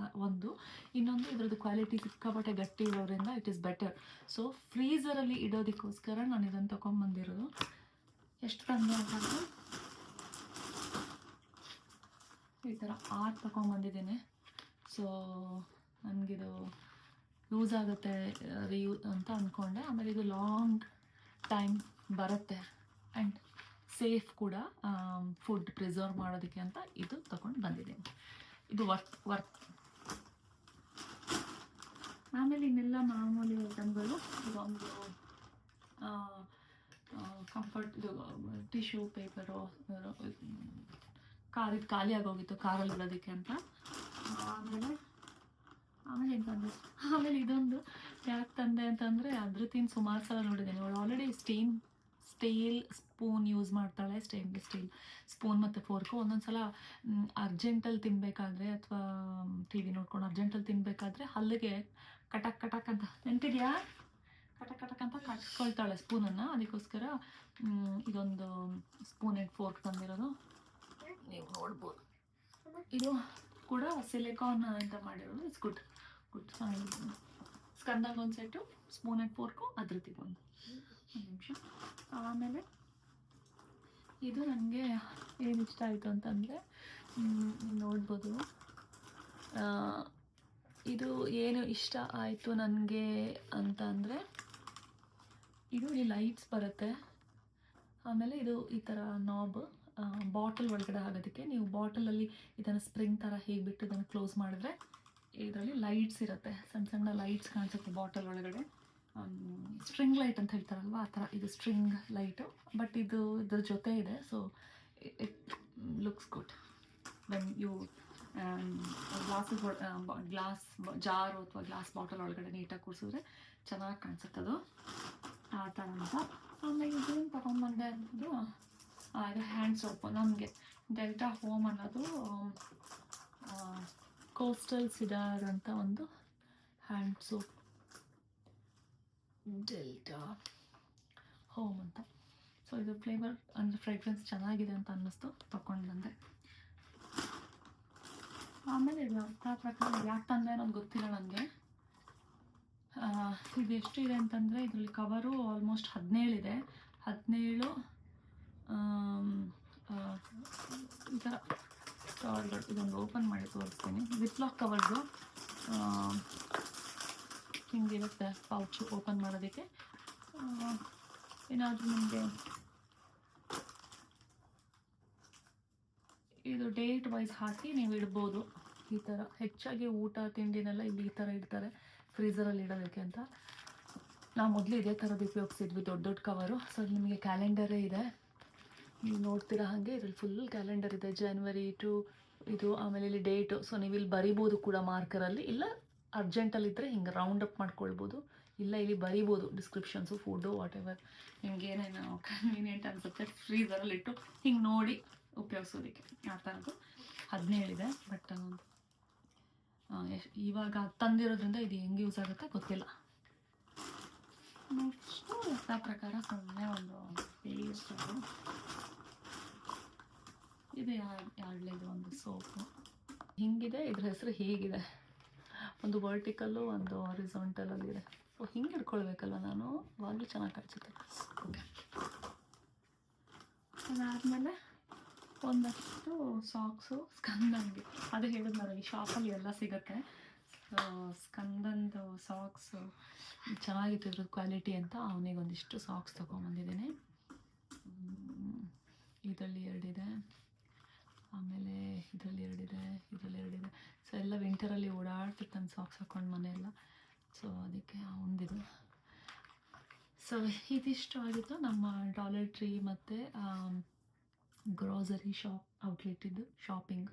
ಒಂದು. ಇನ್ನೊಂದು ಇದ್ರದ್ದು ಕ್ವಾಲಿಟಿ ಸಿಕ್ಕಾಪಟ್ಟೆ ಗಟ್ಟಿ ಇರೋದ್ರಿಂದ ಇಟ್ ಈಸ್ ಬೆಟರ್. ಸೊ ಫ್ರೀಝರಲ್ಲಿ ಇಡೋದಕ್ಕೋಸ್ಕರ ನಾನು ಇದನ್ನು ತೊಗೊಂಬಂದಿರೋದು. ಎಷ್ಟು ತಂದೆ ಅಂತಂದರೆ, ಈ ಥರ 6 ತೊಗೊಂಬಂದಿದ್ದೀನಿ. ಸೊ ನನಗಿದು ಯೂಸ್ ಆಗುತ್ತೆ ಅಂತ ಅಂದ್ಕೊಂಡೆ. ಆಮೇಲೆ ಇದು ಲಾಂಗ್ ಟೈಮ್ ಬರುತ್ತೆ ಆ್ಯಂಡ್ ಸೇಫ್ ಕೂಡ, ಫುಡ್ ಪ್ರಿಸರ್ವ್ ಮಾಡೋದಕ್ಕೆ ಅಂತ ಇದು ತೊಗೊಂಡು ಬಂದಿದ್ದೀನಿ. ಇದು ವರ್ತ್. ಆಮೇಲೆ ಇನ್ನೆಲ್ಲ ಮಾಮೂಲಿ ಐಟಮ್ಗಳು. ಇದೊಂದು ಕಂಫರ್ಟ್, ಇದು ಟಿಶ್ಯೂ ಪೇಪರು, ಕಾರಿದ್ದು ಖಾಲಿ ಆಗೋಗಿತ್ತು ಕಾರಲ್ಲಿ ಇಡೋದಕ್ಕೆ ಅಂತ. ಆಮೇಲೆ ಎಂತಂದರೆ, ಆಮೇಲೆ ಇದೊಂದು ಯಾಕೆ ತಂದೆ ಅಂತಂದರೆ, ಅದ್ರತಿನ ಸುಮಾರು ಸಲ ನೋಡಿದ್ದೀನಿ. ಅವಳು ಆಲ್ರೆಡಿ ಸ್ಟೀಲ್ ಸ್ಪೂನ್ ಯೂಸ್ ಮಾಡ್ತಾಳೆ, ಸ್ಟೇನ್ಲೆಸ್ ಸ್ಟೀಲ್ ಸ್ಪೂನ್ ಮತ್ತು ಫೋರ್ಕು. ಒಂದೊಂದು ಸಲ ಅರ್ಜೆಂಟಲ್ಲಿ ತಿನ್ನಬೇಕಾದ್ರೆ ಅಥವಾ ಟಿ ವಿ ನೋಡ್ಕೊಂಡು ಅರ್ಜೆಂಟಲ್ಲಿ ತಿನ್ನಬೇಕಾದ್ರೆ ಹಲ್ಲಿಗೆ ಕಟಕ್ ಅಂತ ನೆನ್ಪಿದೆಯಾ, ಕಟಕ್ ಅಂತ ಕಟ್ಕೊಳ್ತಾಳೆ ಸ್ಪೂನನ್ನು. ಅದಕ್ಕೋಸ್ಕರ ಇದೊಂದು ಸ್ಪೂನ್ ಆ್ಯಂಡ್ ಫೋರ್ಕ್ ತಂದಿರೋದು ನೀವು ನೋಡ್ಬೋದು. ಇದು ಕೂಡ ಸಿಲಿಕಾನ್ ಅಂತ ಮಾಡಿರೋದು. It's good. ಸ್ಕಂದಾಗ ಒಂದು ಸೆಟ್ಟು, ಸ್ಪೂನ್ ಆ್ಯಂಡ್ ಫೋರ್ಕು, ಅದ್ರದ್ದಿಗೊಂದು ನಿಮಿಷ. ಆಮೇಲೆ ಇದು ನನಗೆ ಏನು ಇಷ್ಟ ಆಯಿತು ಅಂತಂದರೆ, ನೋಡ್ಬೋದು, ಇದು ಏನು ಇಷ್ಟ ಆಯಿತು ನನಗೆ ಅಂತ ಅಂದರೆ, ಇದು ಈ ಲೈಟ್ಸ್ ಬರುತ್ತೆ. ಆಮೇಲೆ ಇದು ಈ ಥರ ನಾಬ್, ಬಾಟಲ್ ಒಳಗಡೆ ಆಗೋದಕ್ಕೆ. ನೀವು ಬಾಟಲಲ್ಲಿ ಇದನ್ನು ಸ್ಪ್ರಿಂಗ್ ಥರ ಹೇಗೆ ಬಿಟ್ಟು ಇದನ್ನು ಕ್ಲೋಸ್ ಮಾಡಿದ್ರೆ ಇದರಲ್ಲಿ ಲೈಟ್ಸ್ ಇರುತ್ತೆ, ಸಣ್ಣ ಸಣ್ಣ ಲೈಟ್ಸ್ ಕಾಣಿಸುತ್ತೆ ಬಾಟಲ್ ಒಳಗಡೆ. ಸ್ಟ್ರಿಂಗ್ ಲೈಟ್ ಅಂತ ಹೇಳ್ತಾರಲ್ವ, ಆ ಥರ ಇದು ಸ್ಟ್ರಿಂಗ್ ಲೈಟು. ಬಟ್ ಇದು ಇದ್ರ ಜೊತೆ ಇದೆ. So it looks good when you glass jar ಅಥವಾ ಗ್ಲಾಸ್ ಬಾಟಲ್ ಒಳಗಡೆ ನೀಟಾಗಿ ಕೂರಿಸಿದ್ರೆ ಚೆನ್ನಾಗಿ ಕಾಣಿಸುತ್ತದು, ಆ ಥರ ಅಂತ. ಆಮೇಲೆ ಇದನ್ನು ತೊಗೊಂಡ್ಬಂದೆ ಅನ್ನೋದು, ಇದು ಹ್ಯಾಂಡ್ ಸೋಪು. ನಮಗೆ ಡೆಲ್ಟಾ ಹೋಮ್ ಅನ್ನೋದು ಕೋಸ್ಟಲ್ ಸಿಡಾರ್ ಅಂತ ಒಂದು ಹ್ಯಾಂಡ್ ಸೋಪ್, ಡೆಲ್ಟಾ ಹೋಮ್ ಅಂತ. ಸೊ ಇದು ಫ್ಲೇವರ್ ಅಂದರೆ ಫ್ರೇಗ್ರೆನ್ಸ್ ಚೆನ್ನಾಗಿದೆ ಅಂತ ಅನ್ನಿಸ್ತು, ತೊಗೊಂಡು ಬಂದೆ. ಆಮೇಲೆ ಇದು ಪ್ರಕಾರ ಯಾಕೆ ತಂದೆ ಅನ್ನೋದು ಗೊತ್ತಿಲ್ಲ ನನಗೆ. ಇದು ಎಷ್ಟಿದೆ ಅಂತಂದರೆ, ಇದರಲ್ಲಿ ಕವರು ಆಲ್ಮೋಸ್ಟ್ 17 ಇದೆ. 17 ಈ ಥರ ಕವರ್ಗಳು. ಇದೊಂದು ಓಪನ್ ಮಾಡಿ ತೋರಿಸ್ತೀನಿ. ಜಿಪ್ಲಾಕ್ ಕವರ್ದು ಹಿಂಗಿರುತ್ತೆ ಪೌಚು ಓಪನ್ ಮಾಡೋದಕ್ಕೆ. ಏನಾದರೂ ನಿಮಗೆ ಇದು ಡೇಟ್ ವೈಸ್ ಹಾಕಿ ನೀವು ಇಡ್ಬೋದು. ಈ ಥರ ಹೆಚ್ಚಾಗಿ ಊಟ ತಿಂಡಿನೆಲ್ಲ ಇಲ್ಲಿ ಈ ಥರ ಇಡ್ತಾರೆ ಫ್ರೀಝರಲ್ಲಿ ಇಡೋದಕ್ಕೆ ಅಂತ. ನಾವು ಮೊದಲು ಇದೇ ಥರದ್ದು ಉಪಯೋಗಿಸಿದ್ವಿ, ದೊಡ್ಡ ದೊಡ್ಡ ಕವರು. ಸೊ ನಿಮಗೆ ಕ್ಯಾಲೆಂಡರೇ ಇದೆ, ನೀವು ನೋಡ್ತೀರಾ ಹಾಗೆ. ಇದರಲ್ಲಿ ಫುಲ್ ಕ್ಯಾಲೆಂಡರ್ ಇದೆ, ಜನವರಿ ಟು ಇದು ಆಮೇಲೆ ಇಲ್ಲಿ ಡೇಟು. ಸೊ ನೀವು ಇಲ್ಲಿ ಬರಿಬೋದು ಕೂಡ ಮಾರ್ಕರಲ್ಲಿ, ಇಲ್ಲ ಅರ್ಜೆಂಟಲ್ಲಿದ್ದರೆ ಹಿಂಗೆ ರೌಂಡ್ ಅಪ್ ಮಾಡ್ಕೊಳ್ಬೋದು, ಇಲ್ಲ ಇಲ್ಲಿ ಬರಿಬೋದು ಡಿಸ್ಕ್ರಿಪ್ಷನ್ಸು, ಫುಡ್ಡು, ವಾಟ್ ಎವರ್ ನಿಮ್ಗೆ ಏನೇನು ಕನ್ವೀನಿಯೆಂಟ್ ಅನಿಸುತ್ತೆ ಫ್ರೀಸರಲ್ಲಿಟ್ಟು ಹಿಂಗೆ ನೋಡಿ ಉಪಯೋಗಿಸೋದಕ್ಕೆ. ಆ ಥರದ್ದು 17 ಇದೆ. ಬಟ್ ಇವಾಗ ತಂದಿರೋದ್ರಿಂದ ಇದು ಹೆಂಗೆ ಯೂಸ್ ಆಗುತ್ತೆ ಗೊತ್ತಿಲ್ಲ. ನೆಕ್ಸ್ಟು ಯಥಾ ಪ್ರಕಾರ ಸುಮ್ಮನೆ ಒಂದು ಪೇಸ್ಟ್, ಇದು ಯಾವ್ದು ಒಂದು ಸೋಪು ಹಿಂಗಿದೆ. ಇದ್ರ ಹೆಸರು ಹೀಗಿದೆ, ಒಂದು ವರ್ಟಿಕಲ್ಲು ಒಂದು ಹಾರಿಸಾಂಟಲಲ್ಲಿದೆ. ಸೊ ಹಿಂಗೆ ಹಿಡ್ಕೊಳ್ಬೇಕಲ್ವ ನಾನು, ಅವಾಗಲೂ ಚೆನ್ನಾಗಿ ಕಾಣಿಸುತ್ತೆ. ಓಕೆ, ಅದಾದಮೇಲೆ ಒಂದಷ್ಟು ಸಾಕ್ಸು ಸ್ಕಂದಂಗೆ, ಅದು ಹೇಳಿದ್ನಲ್ಲ ಈ ಶಾಪಲ್ಲಿ ಎಲ್ಲ ಸಿಗುತ್ತೆ. ಸೊ ಸ್ಕಂದಂದು ಸಾಕ್ಸು ಚೆನ್ನಾಗಿತ್ತು ಇದ್ರದ್ದು ಕ್ವಾಲಿಟಿ ಅಂತ ಅವನಿಗೆ ಒಂದಿಷ್ಟು ಸಾಕ್ಸ್ ತೊಗೊಂಬಂದಿದ್ದೀನಿ. ಇದರಲ್ಲಿ 2 ಇದೆ, ಆಮೇಲೆ ಇದರಲ್ಲಿ 2 ಇದೆ, ಇದರಲ್ಲಿ 2 ಇದೆ. ಸೊ ಎಲ್ಲ ವಿಂಟರಲ್ಲಿ ಓಡಾಡ್ತಿರ್ತಾನೆ ಸಾಕ್ಸ್ ಹಾಕ್ಕೊಂಡು ಮನೆಯೆಲ್ಲ, ಸೊ ಅದಕ್ಕೆ ಅವನದಿದು. ಸೊ ಇದಿಷ್ಟು ಆಗಿತ್ತು ನಮ್ಮ ಡಾಲರ್ ಟ್ರೀ ಮತ್ತು ಗ್ರೋಸರಿ ಶಾಪ್ ಔಟ್ಲೆಟಿದ್ದು ಶಾಪಿಂಗ್.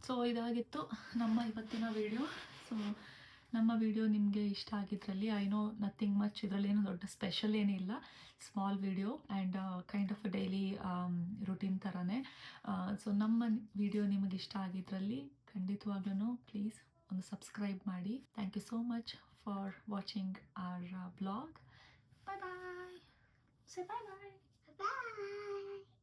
ಸೊ ಇದಾಗಿತ್ತು ನಮ್ಮ ಇವತ್ತಿನ ವಿಡಿಯೋ. ಸೊ ನಮ್ಮ ವಿಡಿಯೋ ನಿಮಗೆ ಇಷ್ಟ ಆಗಿದ್ರಲ್ಲಿ, ಐ ನೋ ನಥಿಂಗ್ ಮಚ್, ಇದರಲ್ಲಿ ಏನು ದೊಡ್ಡ ಸ್ಪೆಷಲ್ ಏನಿಲ್ಲ, small video and kind of a daily routine ಥರನೇ. ಸೊ ನಮ್ಮ ವಿಡಿಯೋ ನಿಮಗೆ ಇಷ್ಟ ಆಗಿದ್ರಲ್ಲಿ ಖಂಡಿತವಾಗ್ಲೂ ಪ್ಲೀಸ್ ಒಂದು ಸಬ್ಸ್ಕ್ರೈಬ್ ಮಾಡಿ. Thank you so much for watching our blog. Bye bye. Say bye bye. Bye.